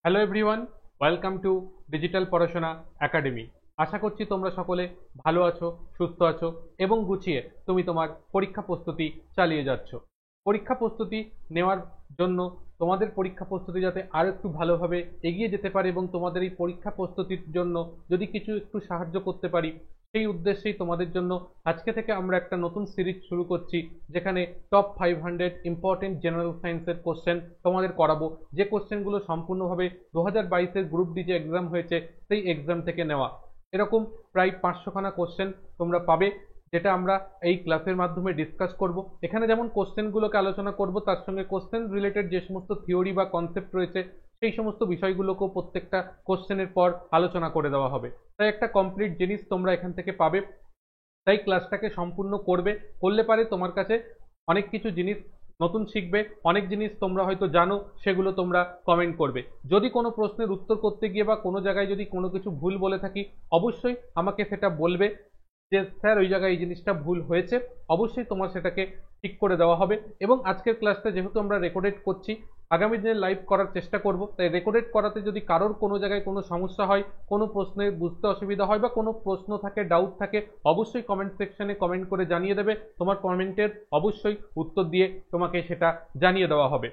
Hello everyone, welcome to digital পড়াশোনা academy. আশা করছি তোমরা সকলে ভালো আছো, সুস্থ আছো এবং গুছিয়ে তুমি তোমার পরীক্ষা প্রস্তুতি চালিয়ে যাচ্ছ। পরীক্ষা প্রস্তুতি নেওয়ার জন্য তোমাদের পরীক্ষা প্রস্তুতি যাতে আরো একটু ভালোভাবে এগিয়ে যেতে পারে এবং তোমাদের এই পরীক্ষা প্রস্তুতির জন্য যদি কিছু একটু সাহায্য করতে পারি, সেই উদ্দেশ্যেই তোমাদের জন্য আজকে থেকে আমরা একটা নতুন সিরিজ শুরু করছি, যেখানে টপ 500 ইম্পর্টেন্ট জেনারেল সায়েন্সের কোশ্চেন তোমাদের করাবো, যে কোশ্চেনগুলো সম্পূর্ণভাবে 2022-এর গ্রুপ ডি যে এক্সাম হয়েছে সেই এক্সাম থেকে নেওয়া। এরকম প্রায় 500খানা কোশ্চেন তোমরা পাবে, যেটা আমরা এই ক্লাসের মাধ্যমে ডিসকাস করব। এখানে যেমন কোশ্চেনগুলোকে আলোচনা করব, তার সঙ্গে কোশ্চেন রিলেটেড যে সমস্ত থিওরি বা কনসেপ্ট রয়েছে সেই সমস্ত বিষয়গুলোকেও প্রত্যেকটা কোশ্চেনের পর আলোচনা করে দেওয়া হবে। তাই একটা কমপ্লিট জিনিস তোমরা এখান থেকে পাবে। তাই ক্লাসটাকে সম্পূর্ণ করলে পারে তোমার কাছে অনেক কিছু জিনিস নতুন শিখবে, অনেক জিনিস তোমরা হয়তো জানো, সেগুলো তোমরা কমেন্ট করবে। যদি কোনো প্রশ্নের উত্তর করতে গিয়ে বা কোনো জায়গায় যদি কোনো কিছু ভুল বলে থাকি, অবশ্যই আমাকে সেটা বলবে যে স্যার ওই জায়গায় এই জিনিসটা ভুল হয়েছে। অবশ্যই তোমার সেটাকে ঠিক করে দেওয়া হবে। এবং আজকের ক্লাসটা যেহেতু আমরা রেকর্ডেড করছি, আগামী দিনে লাইভ করার চেষ্টা করব। তাই রেকর্ডেড করাতে যদি কারোর কোনো জায়গায় কোনো সমস্যা হয়, কোনো প্রশ্নে বুঝতে অসুবিধা হয় বা কোনো প্রশ্ন থাকে, ডাউট থাকে, অবশ্যই কমেন্ট সেকশনে কমেন্ট করে জানিয়ে দেবে। তোমার কমেন্টের অবশ্যই উত্তর দিয়ে তোমাকে সেটা জানিয়ে দেওয়া হবে।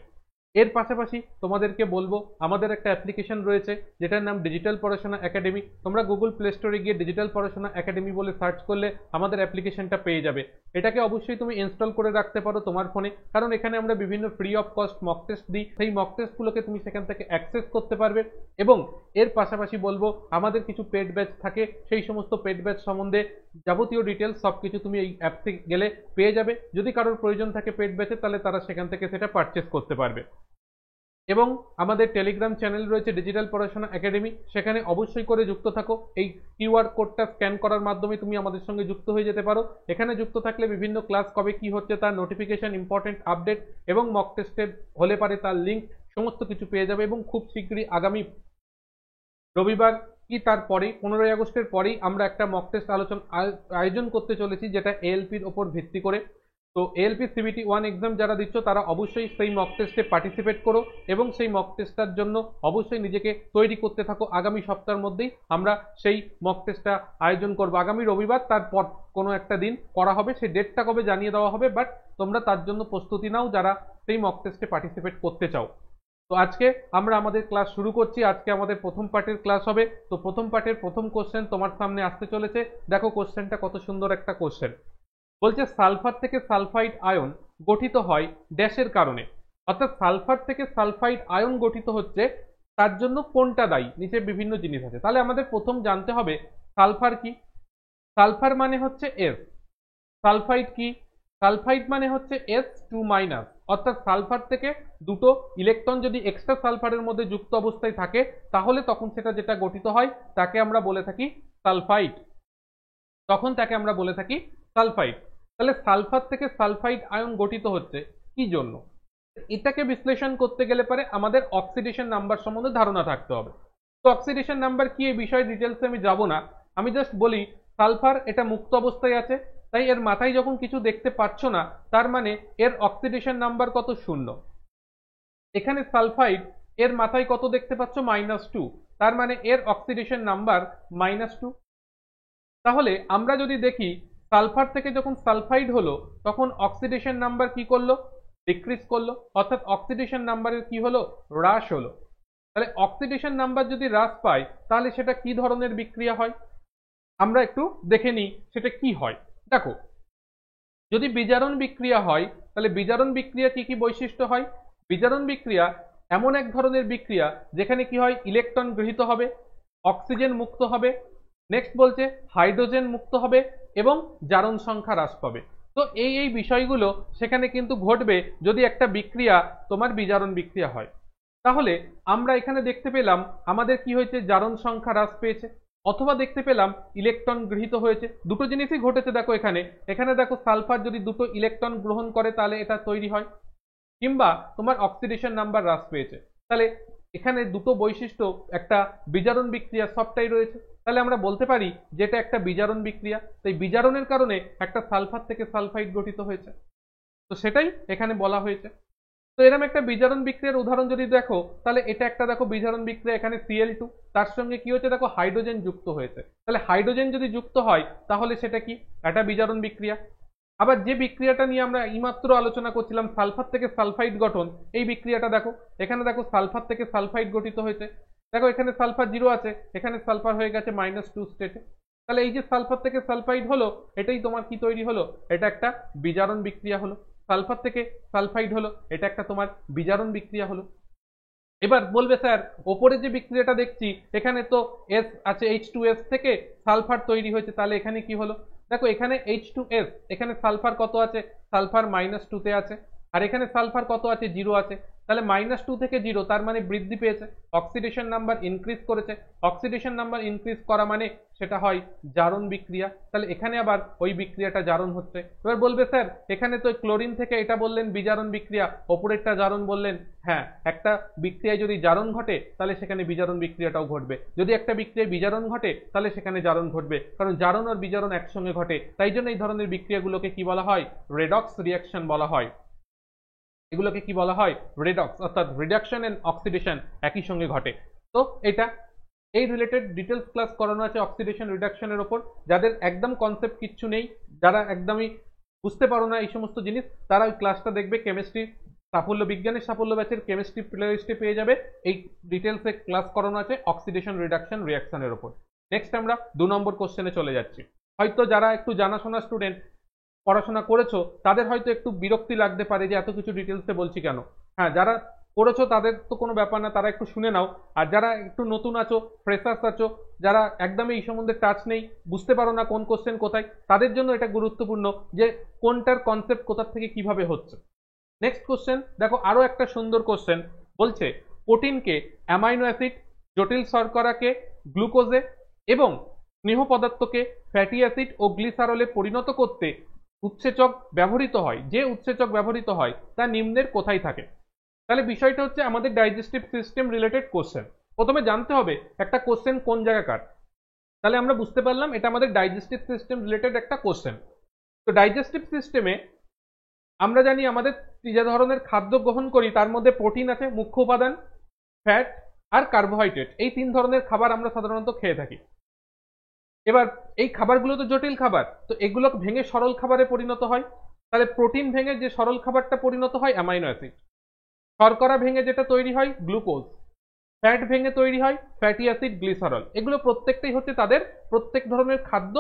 এর পাশাপাশি তোমাদেরকে বলবো, আমাদের একটা অ্যাপ্লিকেশন রয়েছে যেটার নাম ডিজিটাল পড়াশোনা একাডেমি। তোমরা গুগল প্লে স্টোরে গিয়ে ডিজিটাল পড়াশোনা একাডেমি বলে সার্চ করলে আমাদের অ্যাপ্লিকেশনটা পেয়ে যাবে। এটাকে অবশ্যই তুমি ইনস্টল করে রাখতে পারো তোমার ফোনে, কারণ এখানে আমরা বিভিন্ন free of cost mock test দিই। সেই মক টেস্টগুলোকে তুমি সেখান থেকে অ্যাক্সেস করতে পারবে। এবং এর পাশাপাশি বলবো, আমাদের কিছু পেড ব্যাচ থাকে, সেই সমস্ত পেড ব্যাচ সম্বন্ধে যাবতীয় ডিটেলস সবকিছু তুমি এই অ্যাপে গেলে পেয়ে যাবে। যদি কারোর প্রয়োজন থাকে পেড ব্যাচে, তাহলে তারা সেখান থেকে সেটা পারচেস করতে পারবে। এবং আমাদের টেলিগ্রাম চ্যানেল রয়েছে ডিজিটাল পড়াশোনা একাডেমি, সেখানে অবশ্যই করে যুক্ত থাকো। এই কিউআর কোডটা স্ক্যান করার মাধ্যমে তুমি আমাদের সঙ্গে যুক্ত হয়ে যেতে পারো। এখানে যুক্ত থাকলে বিভিন্ন ক্লাস কবে কি হচ্ছে তার নোটিফিকেশন, ইম্পর্টেন্ট আপডেট এবং মক টেস্টের হলে পারে তার লিঙ্ক সমস্ত কিছু পেয়ে যাবে। এবং খুব শীঘ্রই আগামী রবিবার কি তারপরেই 15ই আগস্টের পরেই আমরা একটা মক টেস্ট আয়োজন করতে চলেছি, যেটা এএলপির ওপর ভিত্তি করে। তো এএলপি সিবিটি 1 এক্সাম যারা দিচ্ছ তারা অবশ্যই সেই মক টেস্টে পার্টিসিপেট করো এবং সেই মক টেস্টটার জন্য অবশ্যই নিজেকে তৈরি করতে থাকো। আগামী সপ্তাহের মধ্যেই আমরা সেই মক টেস্টটা আয়োজন করবো। আগামী রবিবার তারপর কোনো একটা দিন করা হবে, সেই ডেটটা কবে জানিয়ে দেওয়া হবে, বাট তোমরা তার জন্য প্রস্তুতি নাও যারা সেই মক টেস্টে পার্টিসিপেট করতে চাও। তো আজকে আমরা আমাদের ক্লাস শুরু করছি। আজকে আমাদের প্রথম পার্টের ক্লাস হবে। তো প্রথম পার্টের প্রথম কোশ্চেন তোমার সামনে আসতে চলেছে। দেখো কোশ্চেনটা কত সুন্দর একটা কোশ্চেন। বলছে সালফার থেকে সালফাইড আয়ন গঠিত হয় ড্যাশের কারণে। অর্থাৎ সালফার থেকে সালফাইড আয়ন গঠিত হচ্ছে, তার জন্য কোনটা দায়ী? নিচে বিভিন্ন জিনিস আছে। তাহলে আমাদের প্রথম জানতে হবে সালফার কি। সালফার মানে হচ্ছে এস। সালফাইড কি? সালফাইড মানে হচ্ছে S2-, অর্থাৎ সালফার থেকে দুটো ইলেকট্রন যদি এক্সট্রা সালফারের মধ্যে যুক্ত অবস্থায় থাকে, তাহলে তখন সেটা যেটা গঠিত হয় তাকে আমরা বলে থাকি সালফাইড। তখন তাকে আমরা বলে থাকি সালফাইড। তাহলে সালফার থেকে সালফাইড আয়ন গঠিত হচ্ছে কি জন্য? এটাকে বিশ্লেষণ করতে গেলে পারে আমাদের অক্সিডেশন নাম্বার সম্বন্ধে ধারণা থাকতে হবে। তো অক্সিডেশন নাম্বার কি, এই বিষয়ে ডিটেলসে আমি যাব না। আমি জাস্ট বলি সালফার এটা মুক্ত অবস্থায় আছে, তাই এর মাথায় যখন কিছু দেখতে পাচ্ছ না, তার মানে এর অক্সিডেশন নাম্বার কত? 0। এখানে সালফাইড এর মাথায় কত দেখতে পাচ্ছ? -2, তার মানে এর অক্সিডেশন নাম্বার -2। তাহলে আমরা যদি দেখি সালফার থেকে যখন সালফাইড হলো, তখন অক্সিডেশন নাম্বার কি করলো? ডিক্রিজ করলো। অর্থাৎ অক্সিডেশন নাম্বারের কি হলো? হ্রাস হলো। তাহলে অক্সিডেশন নাম্বার যদি হ্রাস পায়, তাহলে সেটা কি ধরনের বিক্রিয়া হয় আমরা একটু দেখে নিই সেটা কি হয়। দেখো, যদি বিজারণ বিক্রিয়া হয়, তাহলে বিজারণ বিক্রিয়া কি কি বৈশিষ্ট্য হয়? বিজারণ বিক্রিয়া এমন এক ধরনের বিক্রিয়া যেখানে কি হয়, ইলেকট্রন গৃহীত হবে, অক্সিজেন মুক্ত হবে, নেক্সট বলছে হাইড্রোজেন মুক্ত হবে এবং জারণ সংখ্যা হ্রাস পাবে। তো এই বিষয়গুলো সেখানে কিন্তু ঘটবে যদি একটা বিক্রিয়া তোমার বিজারণ বিক্রিয়া হয়। তাহলে আমরা এখানে দেখতে পেলাম আমাদের কি হয়েছে? জারণ সংখ্যা হ্রাস পেয়েছে, অথবা দেখতে পেলাম ইলেকট্রন গৃহীত হয়েছে। দুটো জিনিসই ঘটেছে। দেখো এখানে এখানে দেখো সালফার যদি দুটো ইলেকট্রন গ্রহণ করে তাহলে এটা তৈরি হয়, কিংবা তোমার অক্সিডেশন নাম্বার হ্রাস পেয়েছে। তাহলে এখানে দুটো বৈশিষ্ট্য একটা বিজারণ বিক্রিয়া সবটাই রয়েছে। তাহলে আমরা বলতে পারি যেটা একটা বিজারণ বিক্রিয়া। তাই বিজারণের কারণে একটা সালফার থেকে সালফাইড গঠিত হয়েছে। তো সেটাই এখানে বলা হয়েছে। তো এরকম একটা বিজারণ বিক্রিয়ার উদাহরণ যদি দেখো, তাহলে এটা একটা দেখো বিজারণ বিক্রিয়া, এখানে Cl2, তার সঙ্গে কি হচ্ছে দেখো হাইড্রোজেন যুক্ত হয়েছে। তাহলে হাইড্রোজেন যদি যুক্ত হয় তাহলে সেটা কি, একটা বিজারণ বিক্রিয়া। আবার যে বিক্রিয়াটা নিয়ে আমরা এইমাত্র আলোচনা করছিলাম, সালফার থেকে সালফাইড গঠন, এই বিক্রিয়াটা দেখো, এখানে দেখো সালফার থেকে সালফাইড গঠিত হয়েছে। দেখো এখানে সালফার 0 আছে, এখানে সালফার হয়ে গেছে -2 স্টেটে। তাহলে এই যে সালফার থেকে সালফাইড হলো, এটাই তোমার কি তৈরি হলো, এটা একটা বিজারণ বিক্রিয়া হলো। সালফার থেকে সালফাইড হলো, এটা একটা তোমার বিজারণ বিক্রিয়া হলো। এবার বলবে স্যার ওপরে যে বিক্রিয়াটা দেখছি এখানে তো এস আছে, H2S থেকে সালফার তৈরি হয়েছে, তাহলে এখানে কি হলো, দেখো এখানে H2S, এখানে সালফার কত আছে, সালফার -2 তে আছে, আর এখানে সালফার কত আছে, 0 আছে। তাহলে -2 থেকে 0, তার মানে বৃদ্ধি পেয়েছে, অক্সিডেশন নাম্বার ইনক্রিজ করেছে। অক্সিডেশন নাম্বার ইনক্রিজ করা মানে সেটা হয় জারণ বিক্রিয়া। তাহলে এখানে আবার ওই বিক্রিয়াটা জারণ হচ্ছে। এবার বলবে স্যার এখানে তো ক্লোরিন থেকে এটা বললেন বিজারণ বিক্রিয়া, ওপরেরটা জারণ বললেন। হ্যাঁ, একটা বিক্রিয়ায় যদি জারণ ঘটে তাহলে সেখানে বিজারণ বিক্রিয়াটাও ঘটবে, যদি একটা বিক্রিয়ায় বিজারণ ঘটে তাহলে সেখানে জারণ ঘটবে, কারণ জারণ আর বিজারণ একসঙ্গে ঘটে। তাই জন্য এই ধরনের বিক্রিয়াগুলোকে কি বলা হয়, রেডক্স রিঅ্যাকশন বলা হয়। এগুলোকে কি বলা হয়, রেডক্স, অর্থাৎ রিডাকশন এন্ড অক্সিডেশন একই সঙ্গে ঘটে। তো এটা এই রিলেটেড ডিটেলস ক্লাস করানো আছে অক্সিডেশন রিডাকশনের ওপর। যাদের একদম কনসেপ্ট কিচ্ছু নেই, যারা একদমই বুঝতে পারো না এই সমস্ত জিনিস, তারা ওই ক্লাসটা দেখবে, কেমিস্ট্রি সাফল্য, বিজ্ঞানের সাফল্য ব্যাচের কেমিস্ট্রি প্লেলিস্টে পেয়ে যাবে। এই ডিটেলসে ক্লাস করানো আছে অক্সিডেশন রিডাকশন রিঅ্যাকশনের ওপর। নেক্সট আমরা 2 নম্বর কোশ্চেনে চলে যাচ্ছি। হয়তো যারা একটু জানাশোনা স্টুডেন্ট, পড়াশোনা করেছো, তাদের হয়তো একটু বিরক্তি লাগতে পারে যে এত কিছু ডিটেলসে বলছি কেন। হ্যাঁ, যারা করেছো তাদের তো কোনো ব্যাপার না, তারা একটু শুনে নাও। আর যারা একটু নতুন আছো, ফ্রেশার্স আছো, যারা একদমই এই সম্বন্ধে টাচ নেই, বুঝতে পারো না কোন কোশ্চেন কোথায়, তাদের জন্য এটা গুরুত্বপূর্ণ যে কোনটার কনসেপ্ট কোথা থেকে কিভাবে হচ্ছে। নেক্সট কোশ্চেন দেখো, আরো একটা সুন্দর কোশ্চেন বলছে, প্রোটিনকে অ্যামাইনো অ্যাসিড, জটিল শর্করাকে গ্লুকোজে এবং স্নেহ পদার্থকে ফ্যাটি অ্যাসিড ও গ্লিসারলে পরিণত করতে উৎসেচক ব্যবহৃত হয়, যে উৎসেচক ব্যবহৃত হয় তা নিম্নের কোথায় থাকে। তাহলে বিষয়টা হচ্ছে আমাদের ডাইজেস্টিভ সিস্টেম রিলেটেড কোশ্চেন। প্রথমে জানতে হবে একটা কোশ্চেন কোন জায়গাকার। তাহলে আমরা বুঝতে পারলাম এটা আমাদের ডাইজেস্টিভ সিস্টেম রিলেটেড একটা কোশ্চেন। তো ডাইজেস্টিভ সিস্টেমে আমরা জানি আমাদের যে ধরনের খাদ্য গ্রহণ করি তার মধ্যে প্রোটিন আছে মুখ্য উপাদান, ফ্যাট আর কার্বোহাইড্রেট, এই 3 ধরনের খাবার আমরা সাধারণত খেয়ে থাকি। এবার এই খাবারগুলো তো জটিল খাবার, তো এগুলো ভেঙে সরল খাবারে পরিণত হয়। তাহলে প্রোটিন ভেঙে যে সরল খাবারটা পরিণত হয় অ্যামাইনো অ্যাসিড, শর্করা ভেঙে যেটা তৈরি হয় গ্লুকোজ, ফ্যাট ভেঙে তৈরি হয় ফ্যাটি অ্যাসিড গ্লিসারল। এগুলো প্রত্যেকটাই হচ্ছে তাদের প্রত্যেক ধরনের খাদ্য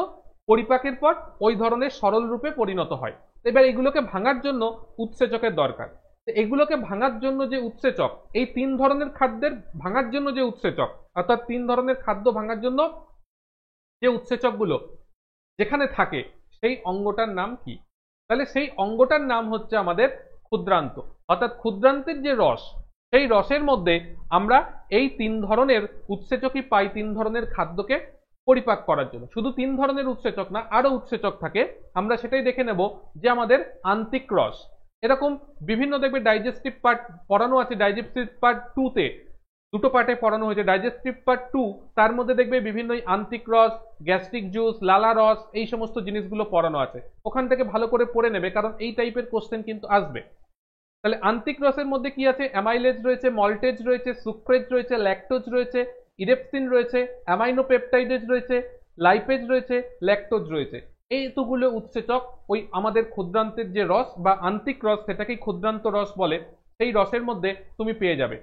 পরিপাকের পর ওই ধরনের সরল রূপে পরিণত হয়। এবার এগুলোকে ভাঙার জন্য উৎসেচকের দরকার। এগুলোকে ভাঙার জন্য যে উৎসেচক, এই 3 ধরনের খাদ্যের ভাঙার জন্য যে উৎসেচক, অর্থাৎ 3 ধরনের খাদ্য ভাঙার জন্য যে উৎসেচকগুলো যেখানে থাকে সেই অঙ্গটার নাম কি। তাহলে সেই অঙ্গটার নাম হচ্ছে আমাদের ক্ষুদ্রান্ত। অর্থাৎ ক্ষুদ্রান্তের যে রস, সেই রসের মধ্যে আমরা এই 3 ধরনের উৎসেচকই পাই, 3 ধরনের খাদ্যকে পরিপাক করার জন্য। শুধু 3 ধরনের উৎসেচক না, আরো উৎসেচক থাকে, আমরা সেটাই দেখে নেব। যে আমাদের আন্তিক রস, এরকম বিভিন্ন দেখবে ডাইজেস্টিভ পার্ট পড়ানো আছে, ডাইজেস্টিভ পার্ট 2 তে দুটো পার্টে পড়ানো হয়েছে। ডাইজেস্টিভ পার্ট 2 তার মধ্যে দেখবে বিভিন্ন আন্তিক রস, গ্যাস্ট্রিক জুস, লালা রস, এই সমস্ত জিনিসগুলো পড়ানো আছে, ওখান থেকে ভালো করে পড়ে নেবে, কারণ এই টাইপের কোশ্চেন কিন্তু আসবে। তাহলে আন্তিক রসের মধ্যে কি আছে, অ্যামাইলেজ রয়েছে, মল্টেজ রয়েছে, সুক্রেজ রয়েছে, ল্যাকটোজ রয়েছে, ইরেপসিন রয়েছে, অ্যামাইনো পেপটাইডেজ রয়েছে, লাইপেজ রয়েছে, ল্যাকটোজ রয়েছে। এই এতগুলো উৎসেচক ওই আমাদের ক্ষুদ্রান্তের যে রস বা আন্তিক রস, সেটাকেই ক্ষুদ্রান্ত রস বলে, সেই রসের মধ্যে তুমি পেয়ে যাবে।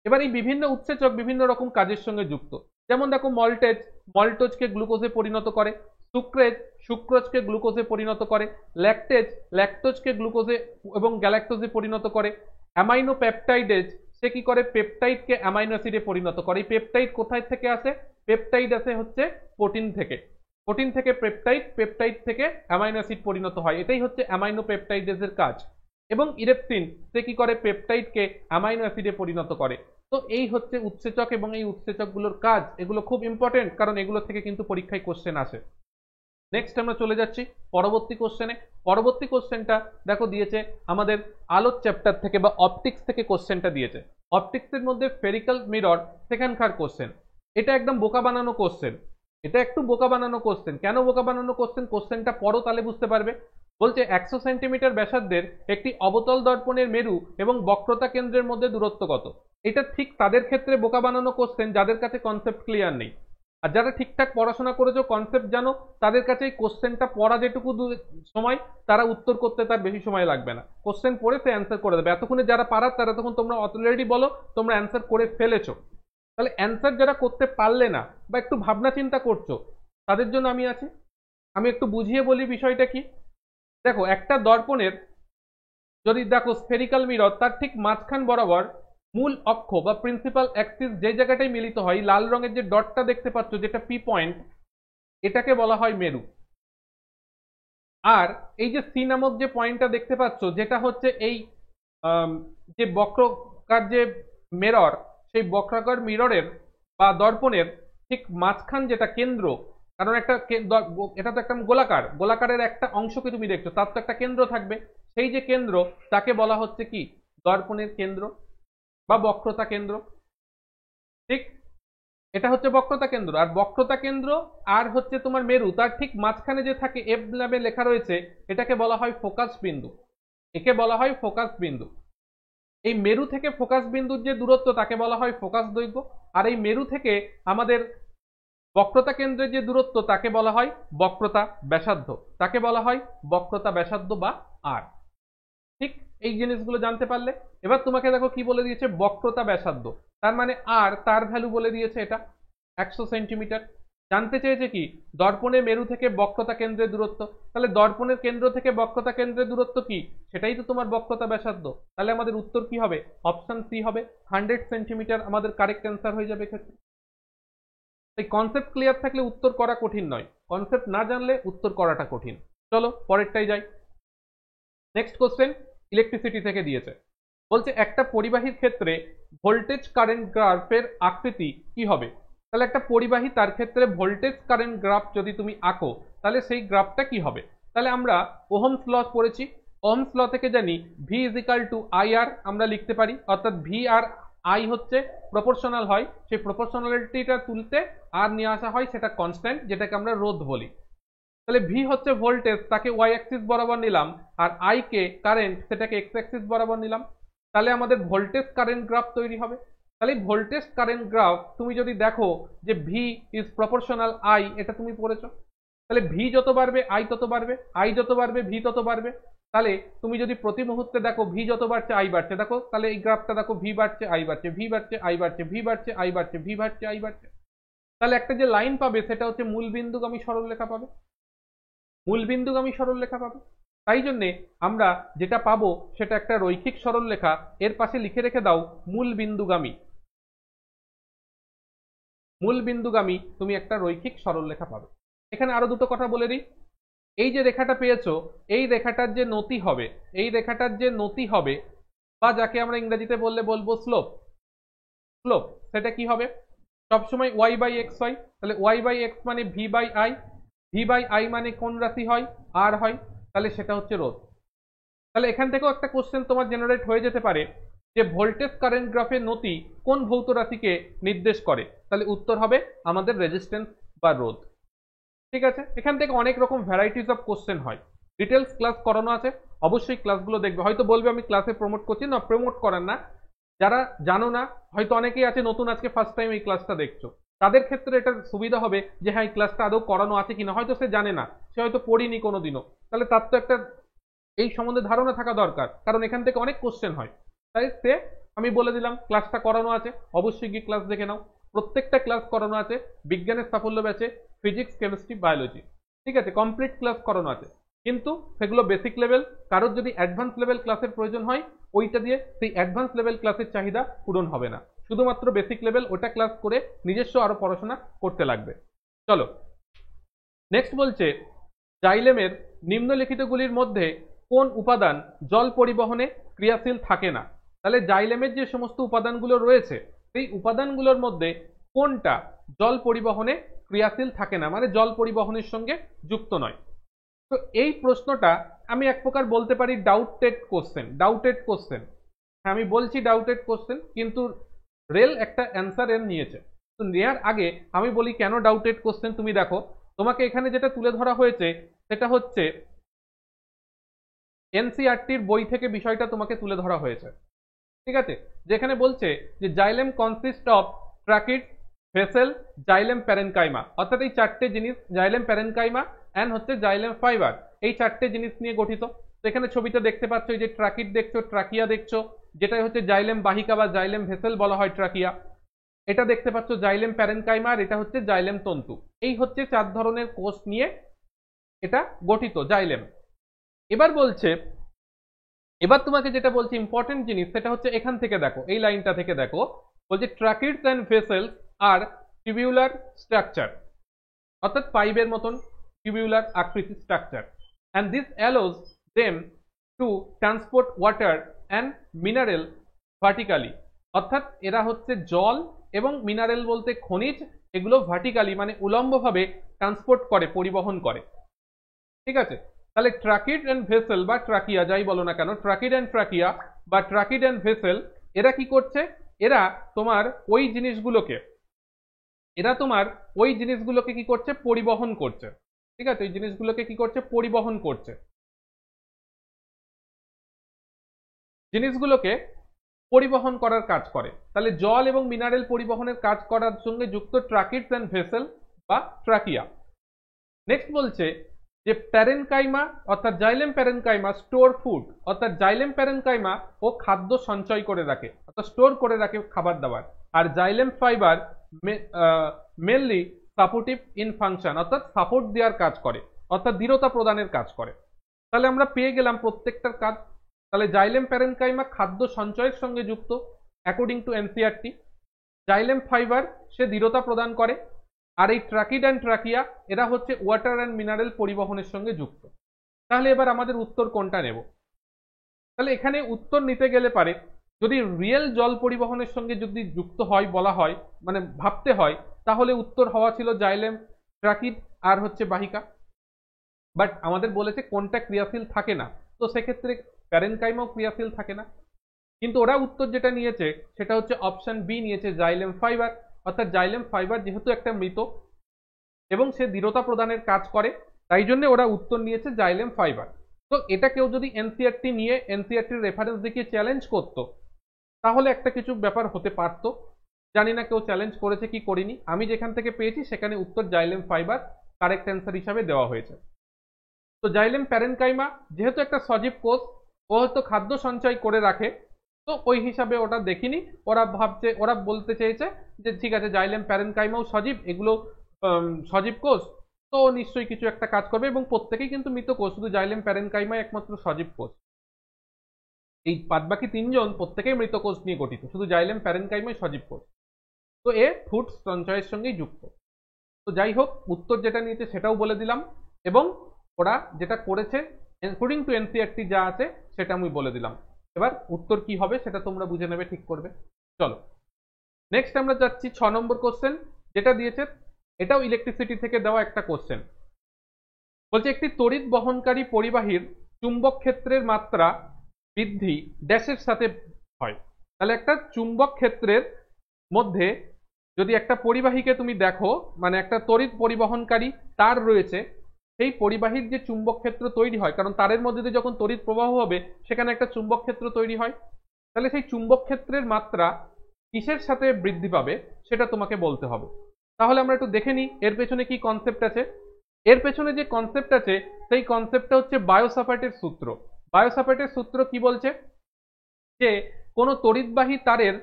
এবার এই বিভিন্ন উৎসেচক বিভিন্ন রকম কাজের সঙ্গে যুক্ত। যেমন দেখো মল্টেজ, মল্টোজকে গ্লুকোজে পরিণত করে, সুক্রেজ সুক্রোজকে গ্লুকোজে পরিণত করে, ল্যাকটেজ ল্যাকটোজকে গ্লুকোজে এবং গ্যালাক্টোজে পরিণত করে, অ্যামাইনো পেপটাইডেজ সে কি করে, পেপটাইডকে অ্যামাইনো অ্যাসিডে পরিণত করে। এই পেপটাইড কোথায় থেকে আসে, পেপটাইড আসে হচ্ছে প্রোটিন থেকে, প্রোটিন থেকে পেপটাইড, পেপটাইড থেকে অ্যামাইনো অ্যাসিড পরিণত হয়, এটাই হচ্ছে অ্যামাইনো পেপটাইডেজের কাজ। এবং ইরেপসিন সে কি করে, পেপটাইডকে অ্যামাইনো অ্যাসিডে পরিণত করে। তো এই হচ্ছে উৎসেচক এবং এই উৎসেচকগুলোর কাজ, এগুলো খুব ইম্পর্টেন্ট, কারণ এগুলো থেকে কিন্তু পরীক্ষায় কোশ্চেন আসে। নেক্সট আমরা চলে যাচ্ছি পরবর্তী কোশ্চেনে। পরবর্তী কোশ্চেনটা দেখো দিয়েছে আমাদের আলোর চ্যাপ্টার থেকে বা অপটিক্স থেকে কোশ্চেনটা দিয়েছে। অপটিক্সের মধ্যে ফেরিক্যাল মিরর সেখানকার কোশ্চেন। এটা একদম বোকা বানানো কোশ্চেন, এটা একটু বোকা বানানো কোশ্চেন। কেন বোকা বানানো কোশ্চেন, কোশ্চেনটা পড়ো তাহলে বুঝতে পারবে। বলছে 100 সেন্টিমিটার ব্যাসার্ধের একটি অবতল দর্পণের মেরু এবং বক্রতা কেন্দ্রের মধ্যে দূরত্ব কত। এটা ঠিক তাদের ক্ষেত্রে বোকা বানানো কোশ্চেন যাদের কাছে কনসেপ্ট ক্লিয়ার নেই। আর যারা ঠিকঠাক পড়াশোনা করেছো, কনসেপ্ট জানো, তাদের কাছে এই কোশ্চেনটা পড়া যেটুকু সময়, তারা উত্তর করতে তার বেশি সময় লাগবে না। কোশ্চেন পড়ে সে অ্যান্সার করে দেবে। এতক্ষণে যারা পারার তারা তখন তোমরা অলরেডি বলো তোমরা অ্যান্সার করে ফেলেছো। তাহলে অ্যান্সার যারা করতে পারলে না বা একটু ভাবনা চিন্তা করছো, তাদের জন্য আমি আছি। আমি একটু বুঝিয়ে বলি বিষয়টা কি। দেখো, একটা দর্পণের যদি দেখো স্ফেরিক্যাল মিরর, তার ঠিক মাঝখান বরাবর মূল অক্ষ বা প্রিন্সিপাল অ্যাক্সিস যে জায়গাটাই মিলিত হয়, লাল রঙের যে ডটটা দেখতে পাচ্ছ যেটা পি পয়েন্ট, এটাকে বলা হয় মেরু। আর এই যে সি নামক যে পয়েন্টটা দেখতে পাচ্ছ, যেটা হচ্ছে এই যে বক্রকার যে মিরর, সেই বক্রাকার মিররের বা দর্পণের ঠিক মাঝখান যেটা কেন্দ্র, কারণ একটা এটা তো একটা গোলাকার, গোলাকারের একটা অংশকে তুমি দেখছো, তার তো একটা কেন্দ্র থাকবে। সেই যে কেন্দ্র, তাকে বলা হচ্ছে কি দর্পণের কেন্দ্র বা বক্রতা কেন্দ্র। ঠিক, এটা হচ্ছে বক্রতা কেন্দ্র। আর বক্রতা কেন্দ্র আর হচ্ছে তোমার মেরু, তার ঠিক মাঝখানে যে থাকে এফ নামে লেখা রয়েছে, এটাকে বলা হয় ফোকাস বিন্দু। একে বলা হয় ফোকাস বিন্দু। এই মেরু থেকে ফোকাস বিন্দুর যে দূরত্ব, তাকে বলা হয় ফোকাস দৈর্ঘ্য। আর এই মেরু থেকে আমাদের বক্রতা কেন্দ্রের যে দূরত্ব, তাকে বলা হয় বক্রতা ব্যাসার্ধ। তাকে বলা হয় বক্রতা ব্যাসার্ধ বা আর। ঠিক, এই জিনিসগুলো জানতে পারলে এবার তোমাকে দেখো কি বলে দিয়েছে, বক্রতা ব্যাসার্ধ। তার মানে আর তার ভ্যালু বলে দিয়েছে এটা 100 সেন্টিমিটার। জানতে চেয়েছে কি দর্পণের মেরু থেকে বক্রতা কেন্দ্রের দূরত্ব। তাহলে দর্পণের কেন্দ্র থেকে বক্রতা কেন্দ্রের দূরত্ব কি, সেটাই তো তোমার বক্রতা ব্যাসার্ধ। তাহলে আমাদের উত্তর কি হবে, অপশন সি হবে, 100 সেন্টিমিটার আমাদের কারেক্ট অ্যান্সার হয়ে যাবে এক্ষেত্রে। তাই কনসেপ্ট ক্লিয়ার থাকলে উত্তর করা কঠিন নয়, কনসেপ্ট না জানলে উত্তর করাটা কঠিন। চলো পরেরটাই যাই। নেক্সট কোশ্চেন ইলেকট্রিসিটি থেকে দিয়েছে। বলছে একটা পরিবাহীর ক্ষেত্রে ভোল্টেজ কারেন্ট গ্রাফের আকৃতি কি হবে। তাহলে একটা পরিবাহী, তার ক্ষেত্রে ভোল্টেজ কারেন্ট গ্রাফ যদি তুমি আঁকো, তাহলে সেই গ্রাফটা কি হবে। তাহলে আমরা ওহমস ল পড়েছি। ওহমস ল থেকে জানি V is equal to I R আমরা লিখতে পারি, অর্থাৎ ভি আর আই হচ্ছে প্রপোর্শনাল হয়, সেই প্রপোর্শনালিটিটা তুলতে আর নিয়ে আসা হয় সেটা কনস্ট্যান্ট, যেটাকে আমরা রোধ বলি। তাহলে ভি হচ্ছে ভোল্টেজ, তাকে ওয়াই অ্যাক্সিস বরাবর নিলাম, আর আই কে কারেন্ট, সেটাকে এক্স অ্যাক্সিস বরাবর নিলাম। তাহলে আমাদের ভোল্টেজ কারেন্ট গ্রাফ তৈরি হবে। তাহলে ভোল্টেজ কারেন্ট গ্রাফ তুমি যদি দেখো যে ভি ইজ প্রপোর্শনাল আই, এটা তুমি পড়েছো। তাহলে ভি যত বাড়বে আই তত বাড়বে, আই যত বাড়বে ভি তত বাড়বে। তাহলে তুমি যদি প্রতি মুহূর্তে দেখো ভি যত বাড়ছে আই বাড়ছে, দেখো তাহলে এই গ্রাফটা দেখো ভি বাড়ছে আই বাড়ছে, ভি বাড়ছে আই বাড়ছে, ভি বাড়ছে আই বাড়ছে, ভি বাড়ছে আই বাড়ছে। তাহলে একটা যে লাইন পাবে সেটা হচ্ছে মূলবিন্দুগামী সরলরেখা পাবে, মূলবিন্দুগামী সরলরেখা পাবে। তাই জন্যে আমরা যেটা পাবো সেটা একটা রৈখিক সরলরেখা। এর পাশে লিখে রেখে দাও মূলবিন্দুগামী, মূলবিন্দুগামী তুমি একটা রৈখিক সরলরেখা পাবে। এখানে আরো দুটো কথা বলে দিই। এই যে রেখাটা পেয়েছো, এই রেখাটার যে নতি হবে, এই রেখাটার যে নতি হবে, বা যাকে আমরা ইংরেজিতে বললে বলবো স্লোপ, স্লোপ সেটা কি হবে সবসময় ওয়াই বাই এক্স হয়। তাহলে ওয়াই বাই এক্স মানে v by i, v by i মানে কোন রাশি হয়, আর হয়। তাহলে সেটা হচ্ছে রোধ। তাহলে এখান থেকেও একটা কোশ্চেন তোমার জেনারেট হয়ে যেতে পারে যে ভোল্টেজ কারেন্ট গ্রাফের নতি কোন ভৌত রাশিকে নির্দেশ করে। তাহলে উত্তর হবে আমাদের রেজিস্ট্যান্স বা রোধ। ঠিক আছে, এখান থেকে অনেক রকম ভ্যারাইটিস অফ কোশ্চেন হয়। ডিটেলস ক্লাস করানো আছে, অবশ্যই ক্লাসগুলো দেখবে। হয়তো বলবে আমি ক্লাসে প্রমোট করছি, না প্রমোট করার না। যারা জানো না, হয়তো অনেকেই আছে নতুন আজকে ফার্স্ট টাইম এই ক্লাসটা দেখছো, তাদের ক্ষেত্রে এটা সুবিধা হবে যে হ্যাঁ এই ক্লাসটা আদৌ করানো আছে কিনা। হয়তো সে জানে না, সে হয়তো পড়িনি কোনোদিনও, তাহলে তার তো একটা এই সম্বন্ধে ধারণা থাকা দরকার, কারণ এখান থেকে অনেক কোশ্চেন হয়। তাই সে আমি বলে দিলাম ক্লাসটা করানো আছে, অবশ্যই গিয়ে ক্লাস দেখে নাও। প্রত্যেকটা ক্লাস করানো আছে বিজ্ঞানের সাফল্য ব্যাচে, ফিজিক্স কেমিস্ট্রি বায়োলজি। ঠিক আছে, কমপ্লিট ক্লাস করানো আছে, কিন্তু সেগুলো বেসিক লেভেল। কারোর যদি অ্যাডভান্স লেভেল ক্লাসের প্রয়োজন হয়, ওইটা দিয়ে সেই অ্যাডভান্স লেভেল ক্লাসের চাহিদা পূরণ হবে না। শুধুমাত্র বেসিক লেভেল ওটা ক্লাস করে নিজস্ব আরো পড়াশোনা করতে লাগবে। চলো নেক্সট বলছে জাইলেমের নিম্নলিখিতগুলির মধ্যে কোন উপাদান জল পরিবহনে ক্রিয়াশীল থাকে না। তাহলে জাইলেমের যে সমস্ত উপাদানগুলো রয়েছে, সেই উপাদানগুলোর মধ্যে কোনটা জল পরিবহনে ক্রিয়াশীল থাকে না, মানে জল পরিবহনের সঙ্গে যুক্ত নয়। তো এই প্রশ্নটা আমি এক প্রকার বলতে পারি ডাউটেড কোশ্চেন, ডাউটেড কোশ্চেন। হ্যাঁ আমি বলছি ডাউটেড কোশ্চেন, কিন্তু রেল একটা অ্যান্সার এর নিয়েছে। তো নেয়ার আগে আমি বলি কেন ডাউটেড কোশ্চেন। তুমি দেখো তোমাকে এখানে যেটা তুলে ধরা হয়েছে সেটা হচ্ছে এনসিইআরটির বই থেকে বিষয়টা তোমাকে তুলে ধরা হয়েছে, ঠিক আছে। যেখানে বলছে যে xylem consist of tracheid, vessel, xylem parenchyma, অর্থাৎ এই চারটে জিনিস জাইলেম প্যারেনকাইমা অ্যান্ড হচ্ছে জাইলেম ফাইবার, এই চারটে জিনিস নিয়ে গঠিত। তো এখানে ছবিতে দেখতে পাচ্ছ এই যে ট্রাকিড দেখছো, ট্রাকিয়া দেখছো, যেটা হচ্ছে জাইলেম বাহিকা বা জাইলেম ভেসেল বলা হয় ট্রাকিয়া, এটা দেখতে পাচ্ছ জাইলেম প্যারেনকাইমা, আর এটা হচ্ছে জাইলেম তন্তু। এই হচ্ছে 4 ধরনের কোষ নিয়ে এটা গঠিত জাইলেম। এবার বলছে, এবার তোমাকে যেটা বলছে ইম্পর্টেন্ট জিনিস সেটা হচ্ছে এখান থেকে দেখো, এই লাইনটা থেকে দেখো, বলছে tracheids and vessels are tubular structure, অর্থাৎ পাইপের মতন টিউবুলার আকৃতির structure, and this allows them to transport water and mineral vertically, অর্থাৎ এরা হচ্ছে জল এবং মিনারেল বলতে খনিজ, এগুলো ভার্টিক্যালি মানে উলম্বভাবে ট্রান্সপোর্ট করে, পরিবহন করে, ঠিক আছে। তাহলে ট্রাকিড অ্যান্ড ভেসেল বা ট্রাকিয়া যাই বলো না কেন, ট্রাকিড অ্যান্ড ট্রাকিয়া বা ট্রাকিড অ্যান্ড ভেসেল, এরা কি করছে, এরা তোমার ওই জিনিসগুলোকে কি করছে, পরিবহন করছে, ঠিক আছে। ওই জিনিসগুলোকে কি করছে, পরিবহন করছে, জিনিসগুলোকে পরিবহন করার কাজ করে। তাহলে জল এবং মিনারেল পরিবহনের কাজ করার সঙ্গে যুক্ত ট্রাকিডস অ্যান্ড ভেসেল বা ট্রাকিয়া। নেক্সট বলছে যে প্যারেনকাইমা অর্থাৎ জাইলেম প্যারেনকাইমা স্টোর ফুড, অর্থাৎ জাইলেম প্যারেনকাইমা ও খাদ্য সঞ্চয় করে রাখে, অর্থাৎ স্টোর করে রাখে খাবার দাবার। আর xylem fibre mainly supportive in function, অর্থাৎ সাপোর্ট দেওয়ার কাজ করে, অর্থাৎ দৃঢ়তা প্রদানের কাজ করে। তাহলে আমরা পেয়ে গেলাম প্রত্যেকটার কাজ। তাহলে জাইলেম প্যারেনকাইমা খাদ্য সঞ্চয়ের সঙ্গে যুক্ত according to NCERT, xylem fibre সে দৃঢ়তা প্রদান করে, আর এই ট্রাকিড অ্যান্ড ট্রাকিয়া এরা হচ্ছে ওয়াটার অ্যান্ড মিনারেল পরিবহনের সঙ্গে যুক্ত। তাহলে এবার আমাদের উত্তর কোনটা নেব? তাহলে এখানে উত্তর নিতে গেলে পারে যদি রিয়েল জল পরিবহনের সঙ্গে যদি যুক্ত হয় বলা হয়, মানে ভাবতে হয়, তাহলে উত্তর হওয়া ছিল জাইলেম, ট্রাকিড আর হচ্ছে বাহিকা। বাট আমাদের বলেছে কোনটা ক্রিয়াশীল থাকে না, তো সেক্ষেত্রে প্যারেনকাইমাও ক্রিয়াশীল থাকে না। কিন্তু ওরা উত্তর যেটা নিয়েছে সেটা হচ্ছে অপশন বি নিয়েছে, জাইলেম ফাইবার, অর্থাৎ জাইলেম ফাইবার যেহেতু একটা মৃত এবং সে দৃঢ়তা প্রদানের কাজ করে, তাই জন্য ওরা উত্তর নিয়েছে জাইলেম ফাইবার। তো এটা কেউ যদি এনসিইআরটি নিয়ে এনসিইআরটির রেফারেন্স দেখিয়ে চ্যালেঞ্জ করতো তাহলে একটা কিছু ব্যাপার হতে পারতো। জানি না কেউ চ্যালেঞ্জ করেছে কি করেনি, আমি যেখান থেকে পেয়েছি সেখানে উত্তর জাইলেম ফাইবার কারেক্ট অ্যান্সার হিসাবে দেওয়া হয়েছে। তো জাইলেম প্যারেনকাইমা যেহেতু একটা সজীব কোষ, ও হয়তো খাদ্য সঞ্চয় করে রাখে, তো ওই হিসাবে ওটা দেখিনি, ওরা বলতে চেয়েছে যে ঠিক আছে জাইলেম প্যারেনকাইমাও সজীব, এগুলো সজীব কোষ, তো নিশ্চয়ই কিছু একটা কাজ করবে, এবং প্রত্যেকেই কিন্তু মৃত কোষ, শুধু জাইলেম প্যারেনকাইমাই একমাত্র সজীব কোষ। এই বাদবাকি 3জন প্রত্যেকেই মৃত কোষ নিয়ে গঠিত, শুধু জাইলেম প্যারেনকাইমাই সজীব কোষ। তো এ ফুড সঞ্চয়ের সঙ্গেই যুক্ত। তো যাই হোক, উত্তর যেটা নিয়েছে সেটাও বলে দিলাম, এবং ওরা যেটা করেছে অ্যাকর্ডিং টু এনসিইআরটি যা আছে সেটা আমি বলে দিলাম। এবার উত্তর কি হবে সেটা তোমরা বুঝে নেবে, ঠিক করবে। চলো নেক্সট আমরা যাচ্ছি 6 নম্বর কোশ্চেন, যেটা দিয়েছে এটাও ইলেকট্রিসিটি থেকে দেওয়া একটা কোশ্চেন। বলছে একটি তড়িৎ বহনকারী পরিবাহীর চুম্বক ক্ষেত্রের মাত্রা বৃদ্ধি ড্যাশের সাথে হয়। তাহলে একটা চুম্বক ক্ষেত্রের মধ্যে যদি একটা পরিবাহীকে তুমি দেখো, মানে একটা তড়িৎ পরিবহনকারী তার রয়েছে, সেই পরিবাহীর যে চুম্বক ক্ষেত্র তৈরি হয়, কারণ তারের মধ্যে দিয়ে যখন তড়িৎ প্রবাহ হবে সেখানে একটা চুম্বক ক্ষেত্র তৈরি হয়, তাহলে সেই চুম্বক ক্ষেত্রের মাত্রা কিসের সাথে বৃদ্ধি পাবে সেটা তোমাকে বলতে হবে। তাহলে আমরা একটু দেখে নিই এর পেছনে কি কনসেপ্ট আছে। এর পেছনে যে কনসেপ্ট আছে সেই কনসেপ্টটা হচ্ছে বায়োসাভার্টের সূত্র। বায়োসাভার্টের সূত্র কি বলছে, যে কোনো তড়িৎবাহী তারের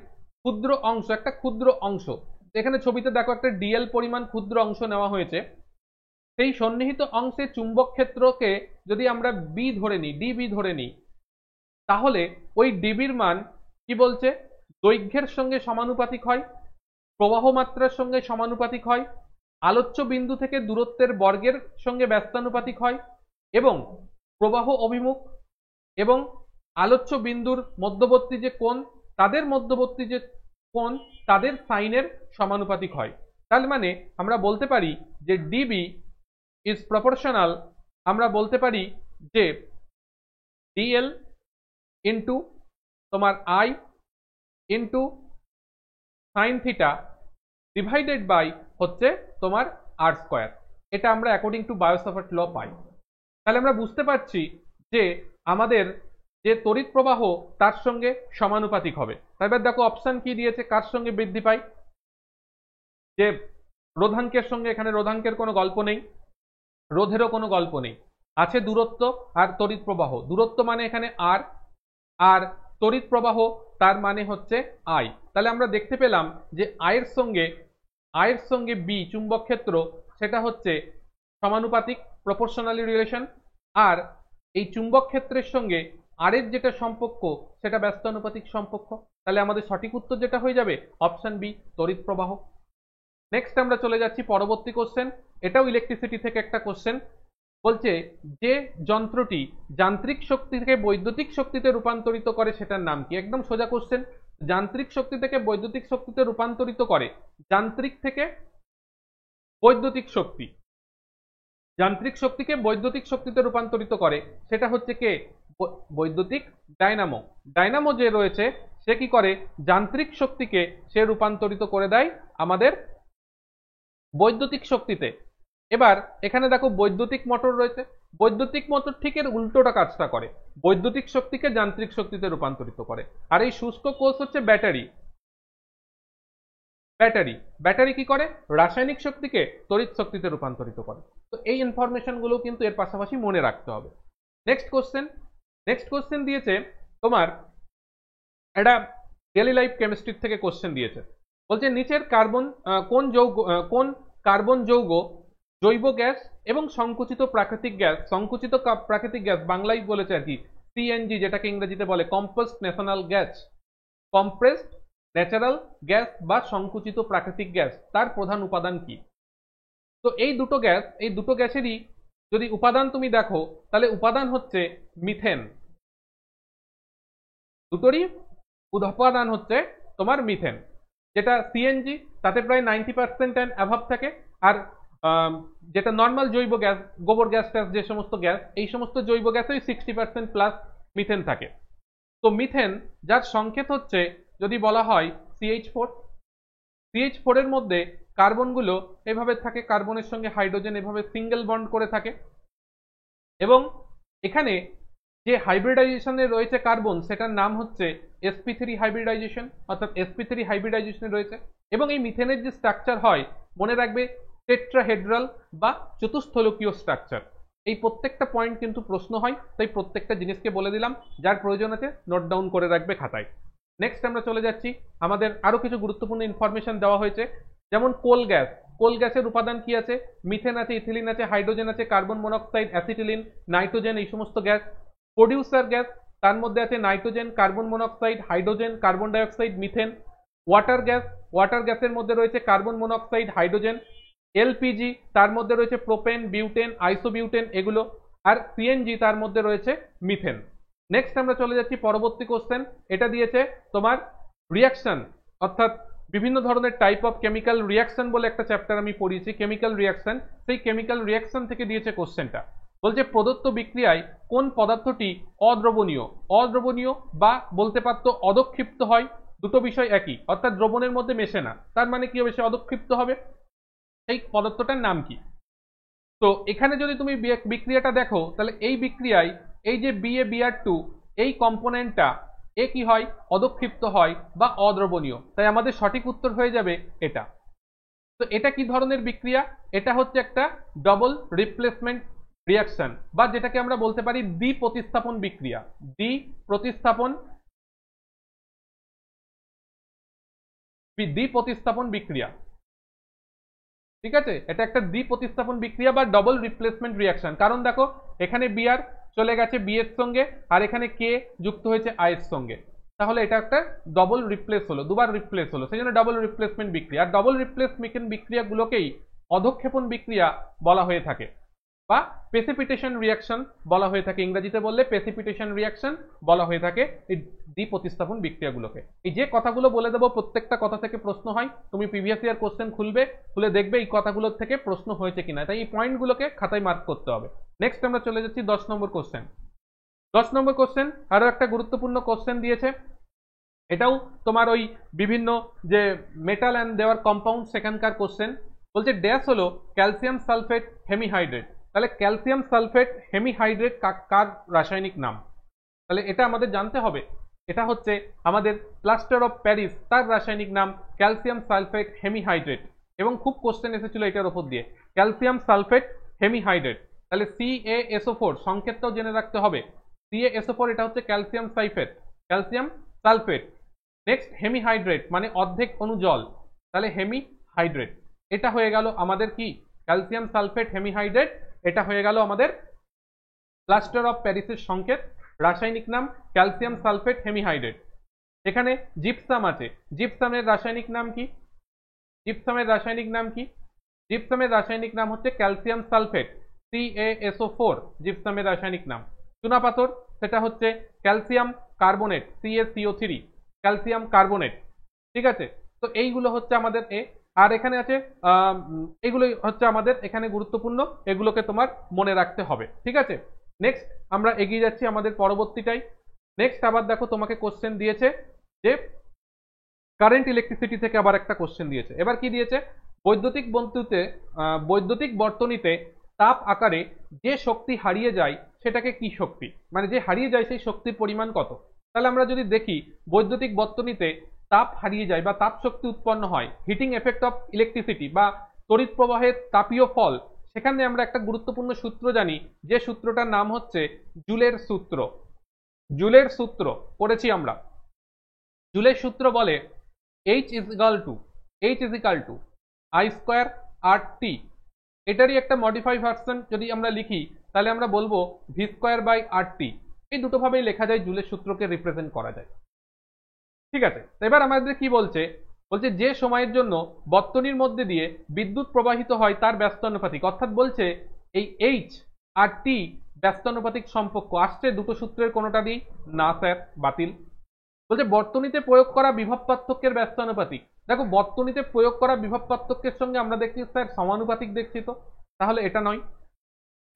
ক্ষুদ্র অংশ, একটা ক্ষুদ্র অংশ, এখানে ছবিতে দেখো একটা ডিএল পরিমাণ ক্ষুদ্র অংশ নেওয়া হয়েছে, সেই সন্নিহিত অংশে চুম্বক ক্ষেত্রকে যদি আমরা বি ধরে নিই, ডিবি ধরে নিই, তাহলে ওই ডিবির মান কি বলছে, দৈর্ঘ্যের সঙ্গে সমানুপাতিক হয়, প্রবাহ মাত্রার সঙ্গে সমানুপাতিক হয়, আলোচ্য বিন্দু থেকে দূরত্বের বর্গের সঙ্গে ব্যস্তানুপাতিক হয়, এবং প্রবাহ অভিমুখ এবং আলোচ্য বিন্দুর মধ্যবর্তী যে কোণ, তাদের মধ্যবর্তী যে কোণ, তাদের সাইনের সমানুপাতিক হয়। তার মানে আমরা বলতে পারি যে ডিবি ইজ প্রপোর্শনাল, আমরা বলতে পারি যে ডিএল ইন্টু তোমার i into sine theta divided by হচ্ছে তোমার আর স্কোয়ার। এটা আমরা অ্যাকর্ডিং টু বায়োসাভার্ট ল পাই। তাহলে আমরা বুঝতে পারছি যে আমাদের যে তড়িৎ প্রবাহ তার সঙ্গে সমানুপাতিক হবে। এবার দেখো অপশন কি দিয়েছে, কার সঙ্গে বৃদ্ধি পায়, যে রোধাঙ্কের সঙ্গে, এখানে রোধাঙ্কের কোনো গল্প নেই, রোধেরও কোনো গল্প নেই, আছে দূরত্ব আর তড়িৎ প্রবাহ। দূরত্ব মানে এখানে আর, আর তড়িৎ প্রবাহ তার মানে হচ্ছে আই। তাহলে আমরা দেখতে পেলাম যে আয়ের সঙ্গে বি চুম্বক ক্ষেত্র সেটা হচ্ছে সমানুপাতিক, প্রপোর্শনালি রিলেশন, আর এই চুম্বক ক্ষেত্রের সঙ্গে আর এর যেটা সম্পর্ক সেটা ব্যস্তানুপাতিক সম্পর্ক। তাহলে আমাদের সঠিক উত্তর যেটা হয়ে যাবে অপশন বি, তড়িৎ প্রবাহ। নেক্সট আমরা চলে যাচ্ছি পরবর্তী কোশ্চেন, এটাও ইলেকট্রিসিটি থেকে একটা কোশ্চেন। বলছে যে যন্ত্রটি যান্ত্রিক শক্তি থেকে বৈদ্যুতিক শক্তিতে রূপান্তরিত করে সেটার নাম কি? একদম সোজা কোশ্চেন। যান্ত্রিক শক্তি থেকে বৈদ্যুতিক শক্তিতে রূপান্তরিত করে, যান্ত্রিক থেকে বৈদ্যুতিক শক্তি, যান্ত্রিক শক্তিকে বৈদ্যুতিক শক্তিতে রূপান্তরিত করে, সেটা হচ্ছে কে? বৈদ্যুতিক ডায়নামো। ডায়নামো যে রয়েছে সে কি করে? যান্ত্রিক শক্তিকে সে রূপান্তরিত করে দেয় আমাদের বৈদ্যুতিক শক্তিতে। এবার এখানে দেখো বৈদ্যুতিক মোটর রয়েছে, বৈদ্যুতিক মোটর ঠিক এর উল্টোটা কাজটা করে, বৈদ্যুতিক শক্তিকে যান্ত্রিক শক্তিতে রূপান্তরিত করে। আর এই শুষ্ক কোষ হচ্ছে ব্যাটারি। ব্যাটারি ব্যাটারি কি করে? রাসায়নিক শক্তিকে তড়িৎ শক্তিতে রূপান্তরিত করে। তো এই ইনফরমেশন গুলো কিন্তু এর পাশাপাশি মনে রাখতে হবে। নেক্সট কোশ্চেন দিয়েছে তোমার, এটা ডেইলি লাইফ কেমিস্ট্রি থেকে কোশ্চেন দিয়েছে। বলছে নিচের কোন কার্বন যৌগ জৈব গ্যাস এবং সংকুচিত প্রাকৃতিক গ্যাস বাংলায় বলেছে আর কি, সিএনজি, যেটাকে ইংরেজিতে বলে compressed national gas, compressed natural gas বা সংকুচিত প্রাকৃতিক গ্যাস, তার প্রধান উপাদান কি? তো এই দুটো গ্যাসেরই যদি উপাদান তুমি দেখো তাহলে উপাদান হচ্ছে মিথেন। দুটোরই উপাদান হচ্ছে তোমার মিথেন। যেটা সিএনজি তাতে প্রায় 90% অ্যান্ড অ্যাভাব থাকে, আর যেটা নর্মাল জৈব গ্যাস, গোবর গ্যাস ট্যাস যে সমস্ত গ্যাস, এই সমস্ত জৈব গ্যাসে 60% প্লাস মিথেন থাকে। তো মিথেন যার সংকেত হচ্ছে যদি বলা হয় CH4, CH4 এর মধ্যে কার্বনগুলো এভাবে থাকে, কার্বনের সঙ্গে হাইড্রোজেন এভাবে সিঙ্গেল বন্ড করে থাকে, এবং এখানে যে হাইব্রিডাইজেশনে রয়েছে কার্বন সেটার নাম হচ্ছে sp3 হাইব্রিডাইজেশন, অর্থাৎ sp3 হাইব্রিডাইজেশনে রয়েছে। এবং এই মিথেনের যে স্ট্রাকচার হয় মনে রাখবে টেট্রাহেড্রাল বা চতুস্থলকীয় স্ট্রাকচার। এই প্রত্যেকটা পয়েন্ট কিন্তু প্রশ্ন হয়, তাই প্রত্যেকটা জিনিসকে বলে দিলাম, যার প্রয়োজন আছে নোট ডাউন করে রাখবে খাতায়। নেক্সট আমরা চলে যাচ্ছি, আমাদের আরো কিছু গুরুত্বপূর্ণ ইনফরমেশন দেওয়া হয়েছে, যেমন কোল গ্যাসের উপাদান কি আছে? মিথেন আছে, ইথিলিন আছে, হাইড্রোজেন আছে, কার্বন মনোক্সাইড, অ্যাসিটিলিন, নাইট্রোজেন, এই সমস্ত গ্যাস। প্রডিউসার গ্যাস, তার মধ্যে আছে nitrogen, carbon monoxide, hydrogen, carbon dioxide, methane. Water গ্যাসের মধ্যে রয়েছে কার্বন মনোক্সাইড, হাইড্রোজেন। এলপিজি, তার মধ্যে রয়েছে প্রোপেন, বিউটেন, আইসোবিউটেন, এগুলো। আর সিএনজি, তার মধ্যে রয়েছে মিথেন। নেক্সট আমরা চলে যাচ্ছি পরবর্তী কোশ্চেন, এটা দিয়েছে তোমার রিয়াকশন, অর্থাৎ বিভিন্ন ধরনের টাইপ অফ কেমিক্যাল রিয়াকশন বলে একটা চ্যাপ্টার আমি পড়িয়েছি, কেমিক্যাল রিয়াকশন, সেই কেমিক্যাল রিয়াকশন থেকে দিয়েছে কোশ্চেনটা। বলছে প্রদত্ত বিক্রিয়ায় কোন পদার্থটি অদ্রবণীয় বা বলতে পারতো অদক্ষিপ্ত হয়? দুটো বিষয় একই, অর্থাৎ দ্রবণের মধ্যে মেশে না, তার মানে কি হবে? সে অদক্ষিপ্ত হবে। এই পদার্থটার নাম কি? তো এখানে যদি তুমি বিক্রিয়াটা দেখো তাহলে এই বিক্রিয়ায় এই যে BaBr2 এই কম্পোনেন্টটা এ কি হয়? অদক্ষিপ্ত হয় বা অদ্রবণীয়। তাই আমাদের সঠিক উত্তর হয়ে যাবে এটা। তো এটা কি ধরনের বিক্রিয়া? এটা হচ্ছে একটা ডবল রিপ্লেসমেন্ট রিয়াকশন, বা যেটাকে আমরা বলতে পারি দ্বিপ্রতিস্থাপন বিক্রিয়া। দ্বিপ্রতিস্থাপন বিক্রিয়া, ঠিক আছে? এটা একটা দ্বিপ্রতিস্থাপন বিক্রিয়া বা ডবল রিপ্লেসমেন্ট রিয়াকশন। কারণ দেখো এখানে বিআর চলে গেছে বি এর সঙ্গে, আর এখানে কে যুক্ত হয়েছে আই এর সঙ্গে, তাহলে এটা একটা ডবল রিপ্লেস হলো, দুবার রিপ্লেস হলো, সেই জন্য ডবল রিপ্লেসমেন্ট বিক্রিয়া। আর ডবল রিপ্লেসমেন্ট বিক্রিয়াগুলোকেই অধক্ষেপণ বিক্রিয়া বলা হয়ে থাকে বা প্রেসিপিটেশন রিয়াকশন বলা হয়ে থাকে, ইংরেজিতে বললে প্রেসিপিটেশন রিয়াকশন বলা হয়ে থাকে এই দ্বিপ্রতিস্থাপন বিক্রিয়াগুলোকে। এই যে কথাগুলো বলে দেবো প্রত্যেকটা কথা থেকে প্রশ্ন হয়, তুমি প্রিভিয়াস ইয়ার কোশ্চেন খুলে দেখবে এই কথাগুলোর থেকে প্রশ্ন হয়েছে কিনা, তাই এই পয়েন্টগুলোকে খাতায় মার্ক করতে হবে। নেক্সট আমরা চলে যাচ্ছি 10 নম্বর কোশ্চেন। 10 নম্বর কোশ্চেন আরো একটা গুরুত্বপূর্ণ কোশ্চেন দিয়েছে, এটাও তোমার ওই বিভিন্ন যে মেটাল অ্যান্ড দেওয়ার কম্পাউন্ড সেখানকার কোশ্চেন। বলছে ড্যাশ হলো ক্যালসিয়াম সালফেট হেমিহাইড্রেট। তাহলে ক্যালসিয়াম সালফেট হেমিহাইড্রেট কার রাসায়নিক নাম? তাহলে এটা আমাদের জানতে হবে। এটা হচ্ছে আমাদের প্লাস্টার অফ প্যারিস, তার রাসায়নিক নাম ক্যালসিয়াম সালফেট হেমিহাইড্রেট, এবং খুব কোশ্চেন এসেছিল এটার উপর দিয়ে, ক্যালসিয়াম সালফেট হেমিহাইড্রেট। তাহলে CaSO4 সংকেতটাও জেনে রাখতে হবে। CaSO4 এটা হচ্ছে calcium sulphate, calcium sulphate. Next hemihydrate মানে অর্ধেক অণু জল, তাহলে হেমিহাইড্রেট। এটা হয়ে গেল আমাদের কি ক্যালসিয়াম সালফেট হেমিহাইড্রেট, এটা হয়ে গেল আমাদের প্লাস্টার অফ প্যারিসের সংকেত, রাসায়নিক নাম ক্যালসিয়াম সালফেট হেমিহাইড্রেট। এখানে জিপসাম আছে, জিপসামের রাসায়নিক নাম কি? জিপসামের রাসায়নিক নাম কি? জিপসামের রাসায়নিক নাম হচ্ছে ক্যালসিয়াম সালফেট, CaSO4 জিপসামের রাসায়নিক নাম। চুনাপাথর সেটা হচ্ছে calcium carbonate, CaCO3 calcium carbonate. ঠিক আছে, তো এইগুলো হচ্ছে আমাদের আর এখানে আছে এগুলোই হচ্ছে আমাদের এখানে গুরুত্বপূর্ণ, এগুলোকে তোমার মনে রাখতে হবে। ঠিক আছে, নেক্সট আমরা এগিয়ে যাচ্ছি আমাদের পরবর্তীটাই। নেক্সট আবার দেখো তোমাকে কোশ্চেন দিয়েছে যে কারেন্ট ইলেকট্রিসিটি থেকে আবার একটা কোশ্চেন দিয়েছে। এবার কি দিয়েছে? বৈদ্যুতিক বর্তনীতে তাপ আকারে যে শক্তি হারিয়ে যায় সেটাকে কি শক্তি, মানে যে হারিয়ে যায় সেই শক্তির পরিমাণ কত? তাহলে আমরা যদি দেখি বৈদ্যুতিক বর্তনীতে তাপ হারিয়ে যায় বা তাপ শক্তি উৎপন্ন হয়, হিটিং এফেক্ট অফ ইলেকট্রিসিটি বা তড়িৎ প্রবাহের তাপীয় ফল, সেখানে আমরা একটা গুরুত্বপূর্ণ সূত্র জানি, যে সূত্রটার নাম হচ্ছে জুলের সূত্র। জুলের সূত্র পড়েছি আমরা। জুলের সূত্র বলে H is equal to I square RT। এটারই একটা মডিফাই ভার্সন যদি আমরা লিখি তাহলে আমরা বলবো V স্কোয়ার বাই RT। এই দুটো ভাবেই লেখা যায়, জুলের সূত্রকে রিপ্রেজেন্ট করা যায়। ঠিক আছে, এবার আমাদের কি বলছে? বলছে যে সময়ের জন্য বর্তনীর মধ্যে দিয়ে বিদ্যুৎ প্রবাহিত হয় তার ব্যস্তানুপাতিক, অর্থাৎ বলছে এই H আর T ব্যস্তানুপাতিক সম্পর্ক আসছে দুটো সূত্রের কোনোটা দিয়েই না স্যার, বাতিল। বলছে বর্তনীতে প্রয়োগ করা বিভব পার্থক্যের ব্যস্তানুপাতিক। দেখো বর্তনীতে প্রয়োগ করা বিভব পার্থক্যের সঙ্গে আমরা দেখছি স্যার সমানুপাতিক দেখছি, তো তাহলে এটা নয়।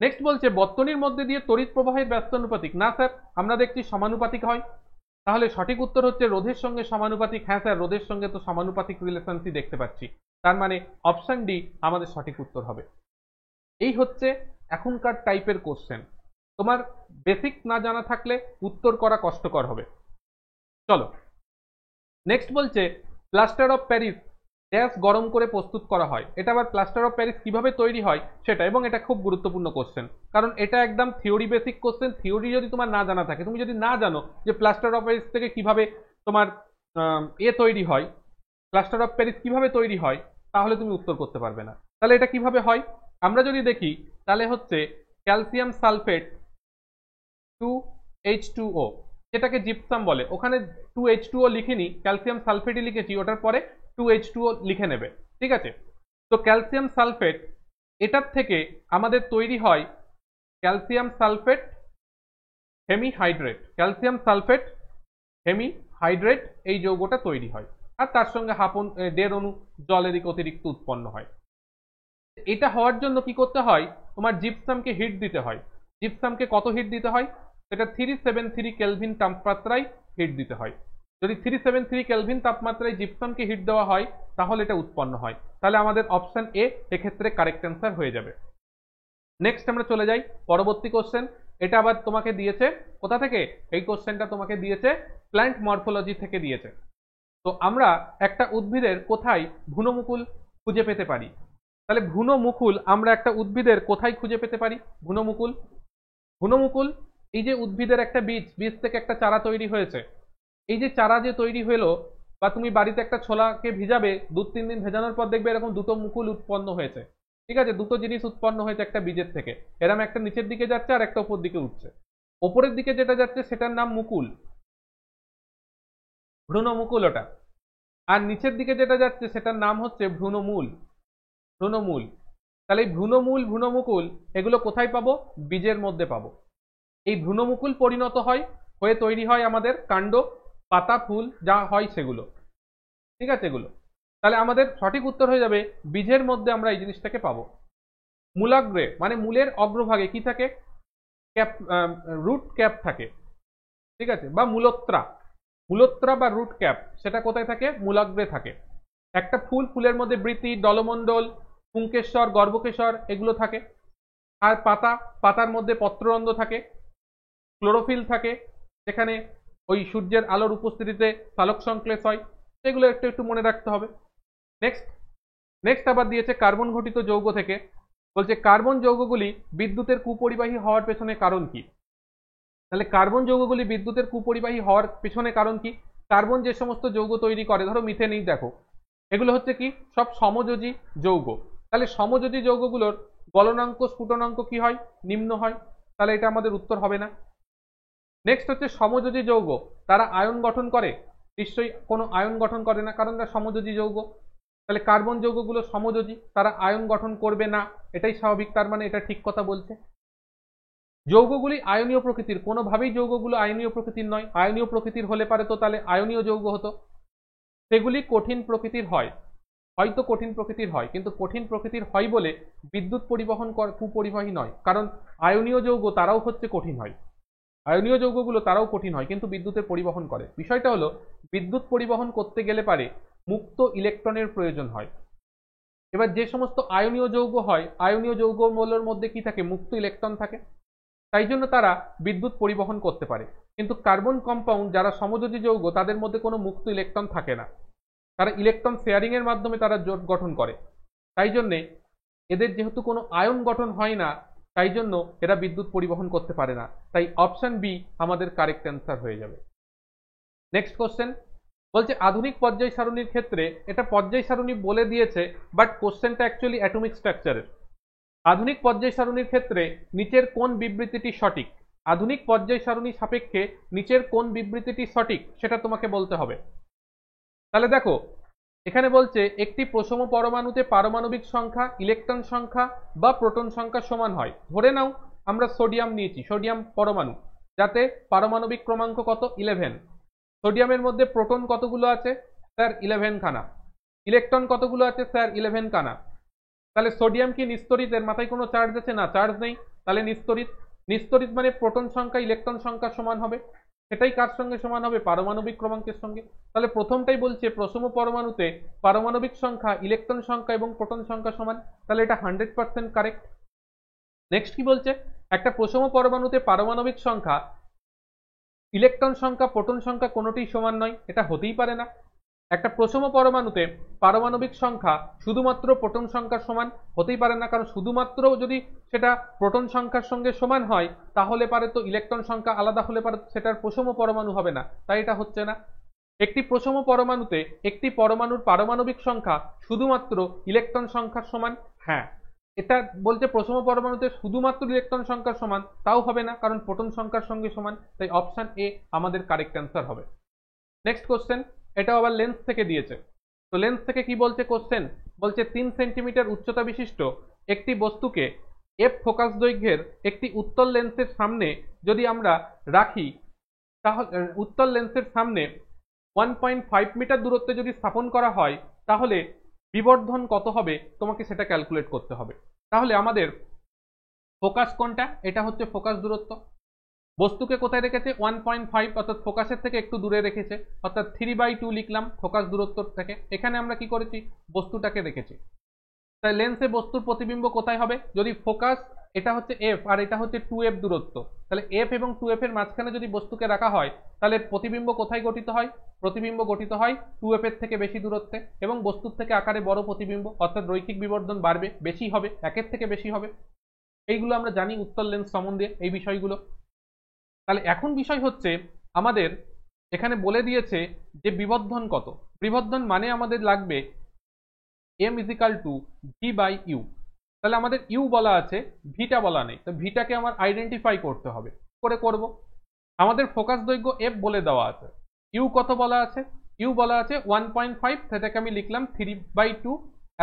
নেক্সট বলছে বর্তনীর মধ্যে দিয়ে তড়িৎ প্রবাহের ব্যস্তানুপাতিক, না স্যার আমরা দেখছি সমানুপাতিক হয়। তাহলে সঠিক উত্তর হচ্ছে রোধের সঙ্গে সমানুপাতিক। হ্যাঁ স্যার, রোধের সঙ্গে তো সমানুপাতিক রিলেশনশিপ দেখতে পাচ্ছি, তার মানে অপশন ডি আমাদের সঠিক উত্তর হবে। এই হচ্ছে এখনকার টাইপের কোশ্চেন, তোমার বেসিক না জানা থাকলে উত্তর করা কষ্টকর হবে। চলো নেক্সট বলছে প্লাস্টার অফ প্যারিস গ্যাস গরম করে প্রস্তুত করা হয়। এটা আবার প্লাস্টার অফ প্যারিস কিভাবে তৈরি হয় সেটা, এবং এটা খুব গুরুত্বপূর্ণ কোশ্চেন, কারণ এটা একদম থিওরি বেসিক কোশ্চেন। থিওরি যদি তোমার না জানা থাকে, তুমি যদি না জানো যে প্লাস্টার অফ প্যারিস থেকে কিভাবে তোমার তৈরি হয়, প্লাস্টার অফ প্যারিস কিভাবে তৈরি হয়, তাহলে তুমি উত্তর করতে পারবে না। তাহলে এটা কিভাবে হয় আমরা যদি দেখি, তাহলে হচ্ছে ক্যালসিয়াম সালফেট 2H2O, যেটাকে জিপসাম বলে, ওখানে 2H2O লিখিনি, ক্যালসিয়াম সালফেটই লিখেছি, ওটার পরে 2H2O লিখে নেবে। ঠিক আছে, তো ক্যালসিয়াম সালফেট এটার থেকে আমাদের তৈরি হয় calcium sulphate hemihydrate. Calcium sulphate hemihydrate এই যৌগটা তৈরি হয়, আর তার সঙ্গে 1.5 অণু জলের অতিরিক্ত উৎপন্ন হয়। এটা হওয়ার জন্য কি করতে হয়? তোমার জিপসামকে হিট দিতে হয়। জিপসামকে কত হিট দিতে হয়? সেটা 373 কেলভিন তাপমাত্রায় হিট দিতে হয়। যদি 373 কেলভিন তাপমাত্রায় জিপসামকে হিট দেওয়া হয় তাহলে এটা উৎপন্ন হয়। তাহলে আমাদের অপশন এ এক্ষেত্রে কারেক্ট অ্যান্সার হয়ে যাবে। নেক্সট আমরা চলে যাই পরবর্তী কোশ্চেন। এটা আবার তোমাকে দিয়েছে কোথা থেকে? এই কোশ্চেনটা তোমাকে দিয়েছে প্ল্যান্ট মরফোলজি থেকে দিয়েছে। তো আমরা একটা উদ্ভিদের কোথায় ভ্রূণমুকুল খুঁজে পেতে পারি? তাহলে ভ্রূণমুকুল আমরা একটা উদ্ভিদের কোথায় খুঁজে পেতে পারি? ভ্রূণমুকুল এই যে উদ্ভিদের একটা বীজ থেকে একটা চারা তৈরি হয়েছে, এই যে চারা যে তৈরি হলো, বা তুমি বাড়িতে একটা ছোলাকে ভিজাবে, 2-3 দিন ভেজানোর পর দেখবে এরকম দুটো মুকুল উৎপন্ন হয়েছে। ঠিক আছে, দুটো জিনিস উৎপন্ন হয়েছে একটা বীজের থেকে, এরকম একটা নিচের দিকে যাচ্ছে আর একটা উপর দিকে উঠছে। ওপরের দিকে যেটা যাচ্ছে সেটার নাম মুকুল, ভ্রূণমুকুল ওটা, আর নিচের দিকে যেটা যাচ্ছে সেটার নাম হচ্ছে ভ্রূণমূল। তাহলে এই ভ্রূণমুকুল এগুলো কোথায় পাবো? বীজের মধ্যে পাবো। এই ভ্রূণমুকুল পরিণত হয়ে তৈরি হয় আমাদের কাণ্ড, পাতা, ফুল যা হয় সেগুলো। ঠিক আছে, এগুলো তাহলে আমাদের সঠিক উত্তর হয়ে যাবে বীজের মধ্যে আমরা এই জিনিসটাকে পাবো। মূলাগ্রে মানে মূলের অগ্রভাগে কি থাকে? রুট ক্যাপ থাকে। ঠিক আছে, বা মূলত্রা বা রুট ক্যাপ, সেটা কোথায় থাকে? মূলাগ্রে থাকে। একটা ফুলের মধ্যে বৃতি, দলমণ্ডল, পুংকেশ্বর, গর্ভকেশ্বর এগুলো থাকে। আর পাতার মধ্যে পত্ররন্ধ্র থাকে, ক্লোরোফিল থাকে, যেখানে ওই সূর্যের আলোর উপস্থিতিতে সালোক সংশ্লেষ হয়, সেগুলো একটু একটু মনে রাখতে হবে। নেক্সট নেক্সট আবার দিয়েছে কার্বন ঘটিত যৌগ থেকে, বলছে কার্বন যৌগগুলি বিদ্যুতের কুপরিবাহী হওয়ার পেছনে কারণ কি। তাহলে কার্বন যৌগগুলি বিদ্যুতের কুপরিবাহী হওয়ার পেছনে কারণ কি? কার্বন যে সমস্ত যৌগ তৈরি করে, ধরো মিথেনেই দেখো, এগুলো হচ্ছে কি সব সমযোজী যৌগ। তাহলে সমযোজী যৌগগুলোর গলনাঙ্ক স্ফুটনাঙ্ক কি হয়? নিম্ন হয়। তাহলে এটা আমাদের উত্তর হবে না। নেক্সট হচ্ছে সমযোজী যৌগ, তারা আয়ন গঠন করে? নিশ্চয়ই কোনো আয়ন গঠন করে না, কারণ তারা সমযোজী যৌগ। তাহলে কার্বন যৌগগুলো সমযোজী, তারা আয়ন গঠন করবে না, এটাই স্বাভাবিক, তার মানে এটা ঠিক কথা বলছে। যৌগগুলি আয়নীয় প্রকৃতির, কোনোভাবেই যৌগগুলো আয়নীয় প্রকৃতির নয়। আয়নীয় প্রকৃতির হলে পারে তো তাহলে আয়নীয় যৌগ হতো। সেগুলি কঠিন প্রকৃতির হয়, হয়তো কঠিন প্রকৃতির হয়, কিন্তু কঠিন প্রকৃতির হয় বলে বিদ্যুৎ পরিবহন কুপরিবাহী নয়, কারণ আয়নীয় যৌগ তারাও হচ্ছে কঠিন হয়। আয়নীয় যৌগগুলো তারাও কঠিন হয় কিন্তু বিদ্যুতের পরিবহন করে। বিষয়টা হলো বিদ্যুৎ পরিবহন করতে গেলে পারে মুক্ত ইলেকট্রনের প্রয়োজন হয়। এবার যে সমস্ত আয়নীয় যৌগ হয়, আয়নীয় যৌগগুলোর মধ্যে কি থাকে? মুক্ত ইলেকট্রন থাকে, তাই জন্য তারা বিদ্যুৎ পরিবহন করতে পারে। কিন্তু কার্বন কম্পাউন্ড যারা সমযোজী যৌগ, তাদের মধ্যে কোনো মুক্ত ইলেকট্রন থাকে না, তারা ইলেকট্রন শেয়ারিং এর মাধ্যমে তারা জোট গঠন করে। তাই জন্যে এদের যেহেতু কোনো আয়ন গঠন হয় না, তাই জন্য এরা বিদ্যুৎ পরিবহন করতে পারে না। তাই অপশন বি আমাদের কারেক্ট অ্যান্সার হয়ে যাবে। নেক্সট কোশ্চেন বলছে আধুনিক পর্যায় সারণীর ক্ষেত্রে, এটা পর্যায় সারণী বলে দিয়েছে, বাট কোশ্চেনটা অ্যাকচুয়ালি অ্যাটমিক স্ট্রাকচারের। আধুনিক পর্যায় সারণীর ক্ষেত্রে নিচের কোন বিবৃতিটি সঠিক? আধুনিক পর্যায় সারণী সাপেক্ষে নিচের কোন বিবৃতিটি সঠিক সেটা তোমাকে বলতে হবে। তাহলে দেখো, এখানে বলছে একটি প্রসম পরমাণুতে পারমাণবিক সংখ্যা, ইলেকট্রন সংখ্যা বা প্রোটন সংখ্যা সমান হয়। ধরে নাও আমরা সোডিয়াম নিয়েছি, সোডিয়াম পরমাণু, যাতে পারমাণবিক ক্রমাঙ্ক কত? 11। সোডিয়ামের মধ্যে প্রোটন কতগুলো আছে? স্যার 11 খানা। ইলেকট্রন কতগুলো আছে? স্যার 11 খানা। তাহলে সোডিয়াম কি নিস্তড়িত? এর মাথায় কোনো চার্জ আছে? না, চার্জ নেই, তাহলে নিস্তড়িত। নিস্তড়িত মানে প্রোটন সংখ্যা ইলেকট্রন সংখ্যা সমান হবে, সেটাই কার সঙ্গে সমান হবে? পারমাণবিক ক্রমাঙ্কের সঙ্গে। তাহলে প্রথমটাই বলছে প্রসম পরমাণুতে পারমাণবিক সংখ্যা, ইলেকট্রন সংখ্যা এবং প্রোটন সংখ্যা সমান, তাহলে এটা 100% কারেক্ট। নেক্সট কি বলছে? একটা প্রসম পরমাণুতে পারমাণবিক সংখ্যা, ইলেকট্রন সংখ্যা, প্রোটন সংখ্যা কোনোটিই সমান নয়, এটা হতেই পারে না। একটা প্রসম পরমাণুতে পারমাণবিক সংখ্যা শুধুমাত্র প্রোটন সংখ্যার সমান হতেই পারে না, কারণ শুধুমাত্র যদি সেটা প্রোটন সংখ্যার সঙ্গে সমান হয় তাহলে পারে তো ইলেকট্রন সংখ্যা আলাদা হলে পারে সেটার প্রসম পরমাণু হবে না, তাই এটা হচ্ছে না। একটি প্রসম পরমাণুতে একটি পরমাণুর পারমাণবিক সংখ্যা শুধুমাত্র ইলেকট্রন সংখ্যার সমান, হ্যাঁ, এটা বলছে প্রসম পরমাণুতে শুধুমাত্র ইলেকট্রন সংখ্যার সমান, তাও হবে না, কারণ প্রোটন সংখ্যার সঙ্গে সমান। তাই অপশন এ আমাদের কারেক্ট অ্যান্সার হবে। নেক্সট কোশ্চেন, এটাও আবার লেন্স থেকে দিয়েছে। তো লেন্স থেকে কি বলছে কোশ্চেন? বলছে 3 সেন্টিমিটার উচ্চতা বিশিষ্ট একটি বস্তুকে এফ ফোকাস দৈর্ঘ্যের একটি উত্তল লেন্সের সামনে যদি আমরা রাখি, তাহলে উত্তল লেন্সের সামনে 1.5 মিটার দূরত্বে যদি স্থাপন করা হয়, তাহলে বিবর্ধন কত হবে? তোমাকে সেটা ক্যালকুলেট করতে হবে। তাহলে আমাদের ফোকাস কোনটা? এটা হচ্ছে ফোকাস দূরত্ব। বস্তুকে কোথায় রেখেছে? 1.5, অর্থাৎ ফোকাসের থেকে একটু দূরে রেখেছে, অর্থাৎ 3/2 লিখলাম ফোকাস দূরত্ব থেকে। এখানে আমরা কি করেছি? বস্তুটাকে রেখেছি। তাই লেন্সে বস্তুর প্রতিবিম্ব কোথায় হবে? যদি ফোকাস এটা হচ্ছে এফ আর এটা হচ্ছে 2f দূরত্ব, তাহলে এফ এবং 2f এর মাঝখানে যদি বস্তুকে রাখা হয়, তাহলে প্রতিবিম্ব কোথায় গঠিত হয়? প্রতিবিম্ব গঠিত হয় 2f এর থেকে বেশি দূরত্বে, এবং বস্তুর থেকে আকারে বড় প্রতিবিম্ব, অর্থাৎ রৈখিক বিবর্ধন বাড়বে, বেশি হবে, একের থেকে বেশি হবে। এইগুলো আমরা জানি উত্তল লেন্স সম্বন্ধে, এই বিষয়গুলো। তাহলে এখন বিষয় হচ্ছে আমাদের এখানে বলে দিয়েছে যে বিবর্ধন কত। বিবর্ধন মানে আমাদের লাগবে m = v/u। তাহলে আমাদের u বলা আছে, ভিটা বলা নেই, তো ভিটাকে আমার আইডেন্টিফাই করতে হবে। করে করব, আমাদের ফোকাস দৈর্ঘ্য f বলে দেওয়া আছে, u কত বলা আছে? u বলা আছে 1.5, সেটাকে আমি লিখলাম 3/2,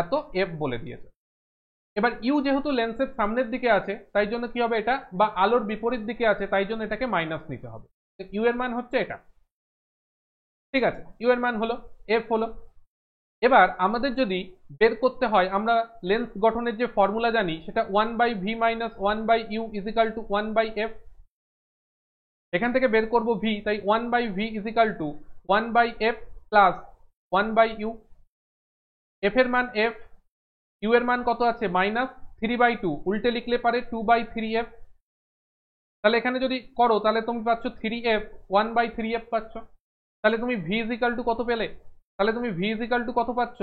এত f বলে দিয়েছে। এবার ইউ যেহেতু লেন্সের সামনের দিকে আছে, তাই জন্য কি হবে? এটা বা আলোর বিপরীত দিকে আছে, তাই জন্য এটাকে মাইনাস নিতে হবে। ইউ এর মান হচ্ছে এটা, ঠিক আছে? ইউ এর মান হলো এফ হলো। এবার আমাদের যদি বের করতে হয়, আমরা লেন্স গঠনের যে ফর্মুলা জানি, সেটা 1/v - 1/u = 1/f। এখান থেকে বের করব v, তাই 1/v = 1/f plus 1/u। f এর মান f, u এর মান কত আছে? -3/2, উল্টে লিখলে পারে 2/3f। তাহলে এখানে যদি করো তাহলে তুমি পাচ্ছ 3f 1/3f পাচ্ছ। তাহলে তুমি v ইজ ইকাল টু কত পেলে? তাহলে তুমি v ইজ ইকাল টু কত পাচ্ছ?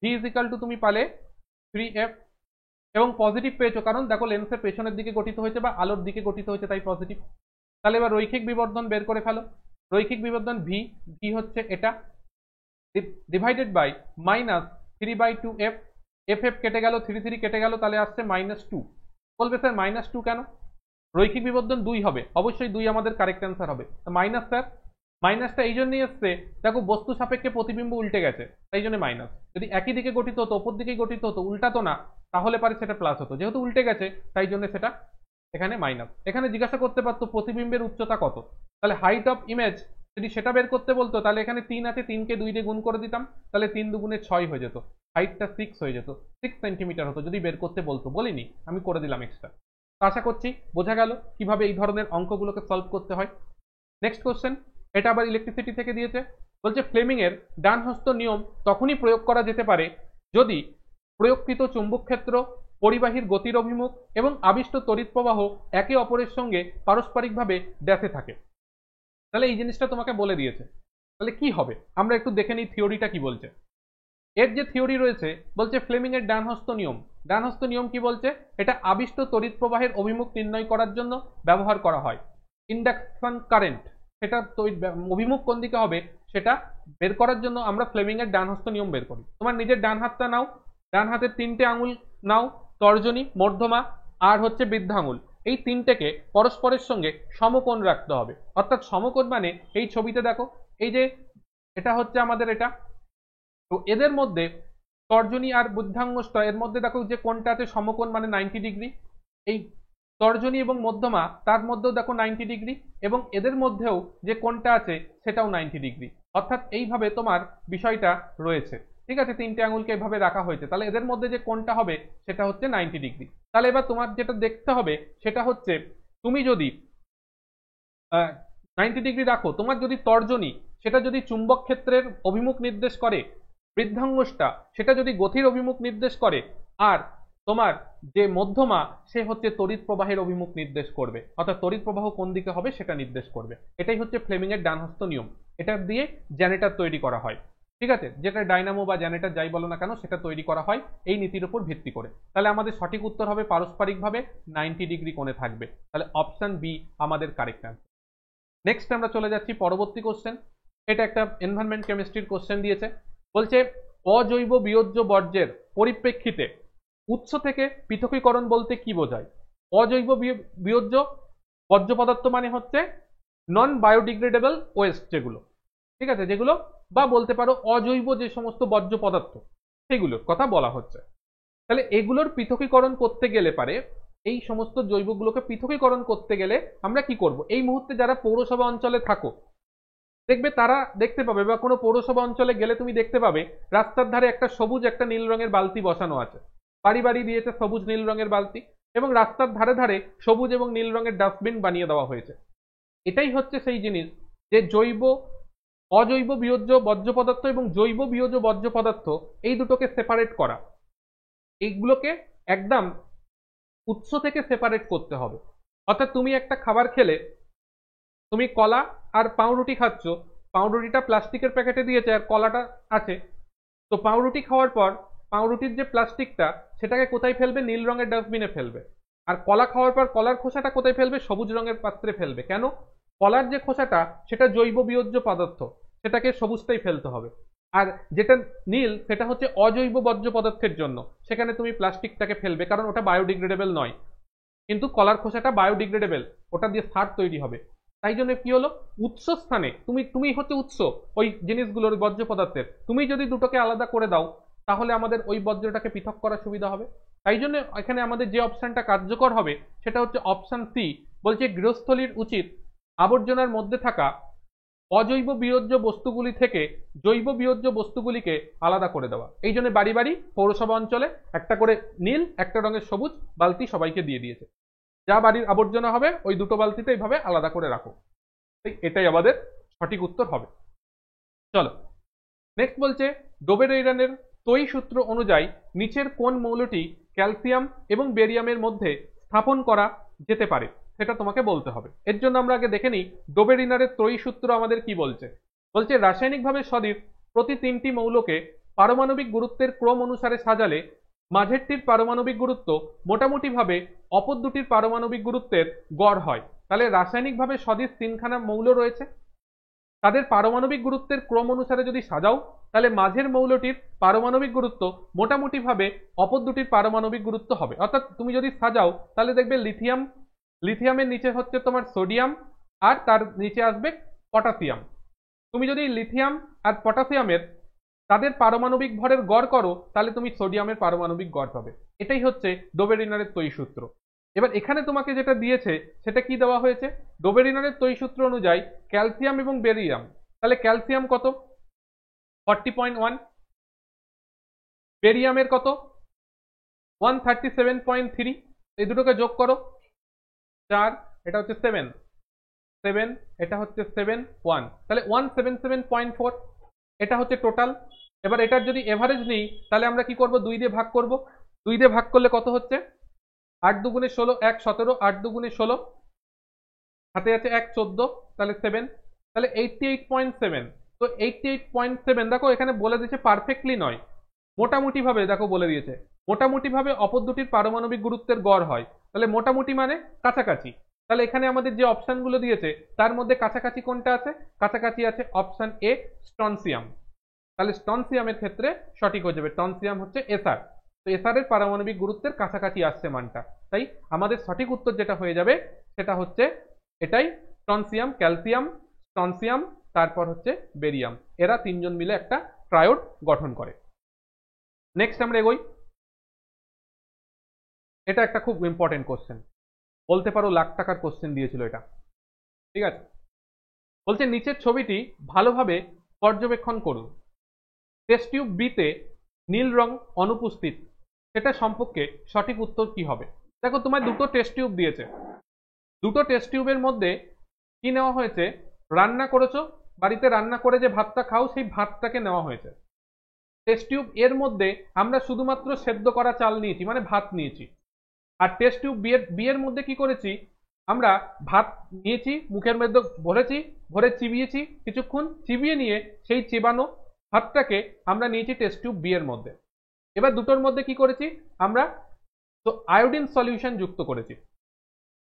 v ইজ ইকাল টু তুমি পালে 3f, এবং পজিটিভ পেয়েছো কারণ দেখো লেন্সের পেছনের দিকে গঠিত হয়েছে বা আলোর দিকে গঠিত হয়েছে, তাই পজিটিভ। তাহলে এবার রৈখিক বিবর্ধন বের করে ফেলো। রৈখিক বিবর্ধন v, v হচ্ছে এটা, ডিভাইডেড বাই -3/2f, f কেটে গেল, 3 কেটে গেল, তাহলে আসছে -2। বলবে স্যার -2 কেন? রৈখিক বিবর্ধন 2 হবে, অবশ্যই 2 আমাদের কারেক্ট অ্যান্সার হবে। মাইনাস স্যার, মাইনাসটা এই জন্যই এসছে, দেখো বস্তু সাপেক্ষে প্রতিবিম্ব উল্টে গেছে, তাই জন্য মাইনাস। যদি একই দিকে গঠিত হতো, ওপর দিকেই গঠিত হতো, উল্টাতো না, তাহলে পারে সেটা প্লাস হতো। যেহেতু উল্টে গেছে তাই জন্য সেটা এখানে মাইনাস। এখানে জিজ্ঞাসা করতে পারতো প্রতিবিম্বের উচ্চতা কত, তাহলে হাইট অফ ইমেজ যদি সেটা বের করতে বলতো তাহলে এখানে 3 আছে, 3কে 2 দিয়ে গুণ করে দিতাম, তাহলে 3 দুগুণে 6 হয়ে যেত, হাইটটা 6 হয়ে যেত, 6 সেন্টিমিটার হতো যদি বের করতে বলতো। বলিনি, আমি করে দিলাম এক্সট্রা। আশা করছি বোঝা গেল কিভাবে এই ধরনের অঙ্কগুলোকে সলভ করতে হয়। নেক্সট কোশ্চেন, এটা আবার ইলেকট্রিসিটি থেকে দিয়েছে। বলছে ফ্লেমিং এর ডান হস্ত নিয়ম তখনই প্রয়োগ করা যেতে পারে যদি প্রয়োগকৃত চুম্বক ক্ষেত্র, পরিবাহীর গতির অভিমুখ এবং আবিষ্ট তড়িৎ প্রবাহ একে অপরের সঙ্গে পারস্পরিকভাবে ড্যাশে থাকে। তাহলে এই জিনিসটা তোমাকে বলে দিয়েছে, তাহলে কি হবে আমরা একটু দেখে নিই থিওরিটা কি বলছে। এর যে থিওরি রয়েছে বলছে ফ্লেমিং এর ডান হস্ত নিয়ম। ডান হস্ত নিয়ম কি বলছে? এটা আবিষ্ট তড়িৎ প্রবাহের অভিমুখ নির্ণয় করার জন্য ব্যবহার করা হয়। ইন্ডাকশন কারেন্ট, সেটা অভিমুখ কোন দিকে হবে সেটা বের করার জন্য আমরা ফ্লেমিং এর ডান হস্ত নিয়ম বের করি। তোমার নিজের ডান হাতটা নাও, ডান হাতের 3টে আঙুল নাও, তর্জনী, মধ্যমা আর হচ্ছে বৃদ্ধা আঙুল, এই 3টেকে পরস্পরের সঙ্গে সমকোণ রাখতে হবে। অর্থাৎ সমকোণ মানে এই ছবিতে দেখো, এই যে এটা হচ্ছে আমাদের এটা, তো এদের মধ্যে তর্জনী আর বুদ্ধাঙ্গুষ্ঠ এর মধ্যে দেখো যে কোণটা আছে সমকোণ মানে 90 ডিগ্রি, এই তর্জনী এবং মধ্যমা তার মধ্যেও দেখো 90 ডিগ্রি, এবং এদের মধ্যেও যে কোণটা আছে সেটাও 90 ডিগ্রি। অর্থাৎ এইভাবে তোমার বিষয়টা রয়েছে, ঠিক আছে, 3টে আঙুলকে এভাবে রাখা হয়েছে, তাহলে এদের মধ্যে যে কোণটা হবে সেটা হচ্ছে 90 ডিগ্রি। তাহলে এবার তোমার যেটা দেখতে হবে সেটা হচ্ছে তুমি যদি 90 ডিগ্রি রাখো, তোমার যদি তর্জনী সেটা যদি চুম্বক ক্ষেত্রের অভিমুখ নির্দেশ করে, বৃদ্ধাঙ্গুষ্ঠটা সেটা যদি গতির অভিমুখ নির্দেশ করে, আর তোমার যে মধ্যমা সে হচ্ছে তড়িৎ প্রবাহের অভিমুখ নির্দেশ করবে, অর্থাৎ তড়িৎ প্রবাহ কোন দিকে হবে সেটা নির্দেশ করবে। এটাই হচ্ছে ফ্লেমিং এর ডানহস্ত নিয়ম। এটা দিয়ে জেনারেটর তৈরি করা হয়, ঠিক আছে, যেটা ডাইনামো বা জেনারেটর যাই বলো না কেন সেটা তৈরি করা হয় এই নীতির উপর ভিত্তি করে। তাহলে আমাদের সঠিক উত্তর হবে পারস্পরিকভাবে 90 ডিগ্রি কোণে থাকবে। তাহলে অপশন বি আমাদের কারেক্ট অ্যান্সার। নেক্সট আমরা চলে যাচ্ছি পরবর্তী কোশ্চেন। এটা একটা এনভায়রনমেন্ট কেমিস্ট্রির কোশ্চেন দিয়েছে। বলছে অজৈব বিয়োজ্য বর্জ্যের পরিপ্রেক্ষিতে উৎস থেকে পৃথকীকরণ বলতে কি বোঝায়? অজৈব বিয়োজ্য বর্জ্য পদার্থ মানে হচ্ছে নন বায়োডিগ্রেডেবল ওয়েস্ট, যেগুলো, ঠিক আছে, যেগুলো বা বলতে পারো অজৈব যে সমস্ত বর্জ্য পদার্থ সেগুলোর কথা বলা হচ্ছে। তাহলে এগুলোর পৃথকীকরণ করতে গেলে পারে, এই সমস্ত জৈবগুলোকে পৃথকীকরণ করতে গেলে আমরা কি করব? এই মুহূর্তে যারা পৌরসভা অঞ্চলে থাকো দেখবে তারা দেখতে পাবে, বা কোনো পৌরসভা অঞ্চলে গেলে তুমি দেখতে পাবে রাস্তার ধারে একটা সবুজ একটা নীল রঙের বালতি বসানো আছে, বাড়ি বাড়ি দিয়েছে সবুজ নীল রঙের বালতি, এবং রাস্তার ধারে ধারে সবুজ এবং নীল রঙের ডাস্টবিন বানিয়ে দেওয়া হয়েছে। এটাই হচ্ছে সেই জিনিস যে অজৈব বিয়োজ্য বর্জ্য পদার্থ এবং জৈব বিয়োজ্য বর্জ্য পদার্থ এই দুটোকে সেপারেট করা, এইগুলোকে একদম উৎস থেকে সেপারেট করতে হবে। অর্থাৎ তুমি একটা খাবার খেলে, তুমি কলা আর পাউরুটি খাচ্ছ, পাউরুটিটা প্লাস্টিকের প্যাকেটে দিয়েছে আর কলাটা আছে, তো পাউরুটি খাওয়ার পর পাউরুটির যে প্লাস্টিকটা সেটাকে কোথায় ফেলবে? নীল রঙের ডাস্টবিনে ফেলবে। আর কলা খাওয়ার পর কলার খোসাটা কোথায় ফেলবে? সবুজ রঙের পাত্রে ফেলবে। কেন? কলার যে খোসাটা সেটা জৈব বিয়োজ্য পদার্থ, সেটাকে সবুজটাই ফেলতে হবে। আর যেটা নীল সেটা হচ্ছে অজৈব বর্জ্য পদার্থের জন্য, সেখানে তুমি প্লাস্টিকটাকে ফেলবে কারণ ওটা বায়োডিগ্রেডেবল নয়। কিন্তু কলার খোসাটা বায়োডিগ্রেডেবল, ওটা দিয়ে সার তৈরি হবে। তাই জন্য কি হলো, উৎস স্থানে তুমি হচ্ছে উৎস ওই জিনিসগুলোর বর্জ্য পদার্থের, তুমি যদি দুটোকে আলাদা করে দাও তাহলে আমাদের ওই বর্জ্যটাকে পৃথক করার সুবিধা হবে। তাই জন্য এখানে আমাদের যে অপশনটা কার্যকর হবে সেটা হচ্ছে অপশন সি। বলছে গৃহস্থলীর উচিত আবর্জনার মধ্যে থাকা অজৈব বিয়োজ্য বস্তুগুলি থেকে জৈব বিয়োজ্য বস্তুগুলিকে আলাদা করে দেওয়া। এই জন্য বাড়ি বাড়ি পৌরসভা অঞ্চলে একটা করে নীল একটা রঙের সবুজ বালতি সবাইকে দিয়ে দিয়েছে, যা বাড়ির আবর্জনা হবে ওই দুটো বালতিতে এইভাবে আলাদা করে রাখো। এটাই আমাদের সঠিক উত্তর হবে। চলো নেক্সট বলছে ডোবেরইরানের তৈ সূত্র অনুযায়ী নিচের কোন মৌলটি ক্যালসিয়াম এবং বেরিয়ামের মধ্যে স্থাপন করা যেতে পারে? সেটা তোমাকে বলতে হবে। এর জন্য আমরা আগে দেখে নিই ডোবেরিনারের ত্রয়ী সূত্র আমাদের কি বলছে। বলছে রাসায়নিকভাবে সদির প্রতি তিনটি মৌলকে পারমাণবিক গুরুত্বের ক্রম অনুসারে সাজালে মাঝেরটির পারমাণবিক গুরুত্ব মোটামুটিভাবে অপর দুটির পারমাণবিক গুরুত্বের গড় হয়। তাহলে রাসায়নিকভাবে সদির তিনখানা মৌল রয়েছে, তাদের পারমাণবিক গুরুত্বের ক্রম অনুসারে যদি সাজাও তাহলে মাঝের মৌলটির পারমাণবিক গুরুত্ব মোটামুটিভাবে অপর দুটির পারমাণবিক গুরুত্ব হবে। অর্থাৎ তুমি যদি সাজাও তাহলে দেখবে লিথিয়ামের নিচে হচ্ছে তোমার সোডিয়াম আর তার নিচে আসবে পটাশিয়াম। তুমি যদি লিথিয়াম আর পটাশিয়ামের তাদের পারমাণবিক ভরের গড় করো তাহলে তুমি সোডিয়ামের পারমাণবিক গড় পাবে। এটাই হচ্ছে ডোবেরিনারের ত্রয়ী সূত্র। এবার এখানে তোমাকে যেটা দিয়েছে সেটা কি দেওয়া হয়েছে, ডোবেরিনারের ত্রয়ী সূত্র অনুযায়ী ক্যালসিয়াম এবং বেরিয়াম। তাহলে ক্যালসিয়াম কত 40.1, বেরিয়ামের কত 137.3, এই দুটোকে যোগ করো 4, এটা হচ্ছে 7, এটা হচ্ছে 7, 1, তাহলে 177.4 এটা হচ্ছে টোটাল। এবার এটার যদি এভারেজ নিই তাহলে আমরা কি করব, 2 দিয়ে ভাগ করব। 2 দিয়ে ভাগ করলে কত হচ্ছে 8 দুগুণে 16, 1 17, 8 দুগুণে 16, হাতে আছে 1 14, তাহলে 7, তাহলে 88.7। তো 88.7 দেখো এখানে বলে দিয়েছে পারফেক্টলি নয়, মোটামুটি ভাবে দেখো বলে দিয়েছে মোটামুটি ভাবে অপর দুটির পারমাণবিক গুরুত্বের গড় হয়। তাহলে মোটামুটি মানে কাছাকাছি। তাহলে এখানে আমাদের যে অপশনগুলো দিয়েছে তার মধ্যে কাছাকাছি কোনটা আছে, কাছাকাছি আছে অপশন এ স্ট্রনসিয়াম। তাহলে স্ট্রনসিয়ামের ক্ষেত্রে সঠিক হয়ে যাবে, স্ট্রনসিয়াম হচ্ছে এসআর। তো এসআর এর পারমাণবিক গুরুত্বের কাছাকাছি আসছে মানটা, তাই আমাদের সঠিক উত্তর যেটা হয়ে যাবে সেটা হচ্ছে এটাই, স্ট্রনসিয়াম, ক্যালসিয়াম, স্ট্রনসিয়াম, তারপর হচ্ছে বেরিয়াম, এরা তিনজন মিলে একটা ট্রায়োড গঠন করে। নেক্সট আমরা এগোই। এটা একটা খুব ইম্পর্টেন্ট কোশ্চেন, বলতে পারো লাখ টাকার কোশ্চেন দিয়েছিল এটা। ঠিক আছে, বলছে নিচের ছবিটি ভালোভাবে পর্যবেক্ষণ করুন। টেস্ট টিউব বিতে নীল রং অনুপস্থিত, সেটা সম্পর্কে সঠিক উত্তর কি হবে। দেখো তোমায় দুটো টেস্ট টিউব দিয়েছে, দুটো টেস্ট টিউবের মধ্যে কি নেওয়া হয়েছে, রান্না করেছো, বাড়িতে রান্না করে যে ভাতটা খাও সেই ভাতটাকে নেওয়া হয়েছে। টেস্ট টিউব এর মধ্যে আমরা শুধুমাত্র সেদ্ধ করা চাল নিয়েছি, মানে ভাত নিয়েছি। আর টেস্ট টিউব বি এর মধ্যে কি করেছি, আমরা ভাত নিয়েছি, মুখের মধ্যে ভরেছি, ভরে চিবিয়েছি, কিছুক্ষণ চিবিয়ে নিয়ে সেই চেবানো ভাতটাকে আমরা নিয়েছি টেস্ট টিউব বি এর মধ্যে। এবার দুটোর মধ্যে কি করেছি আমরা, তো আয়োডিন সলিউশন যুক্ত করেছি,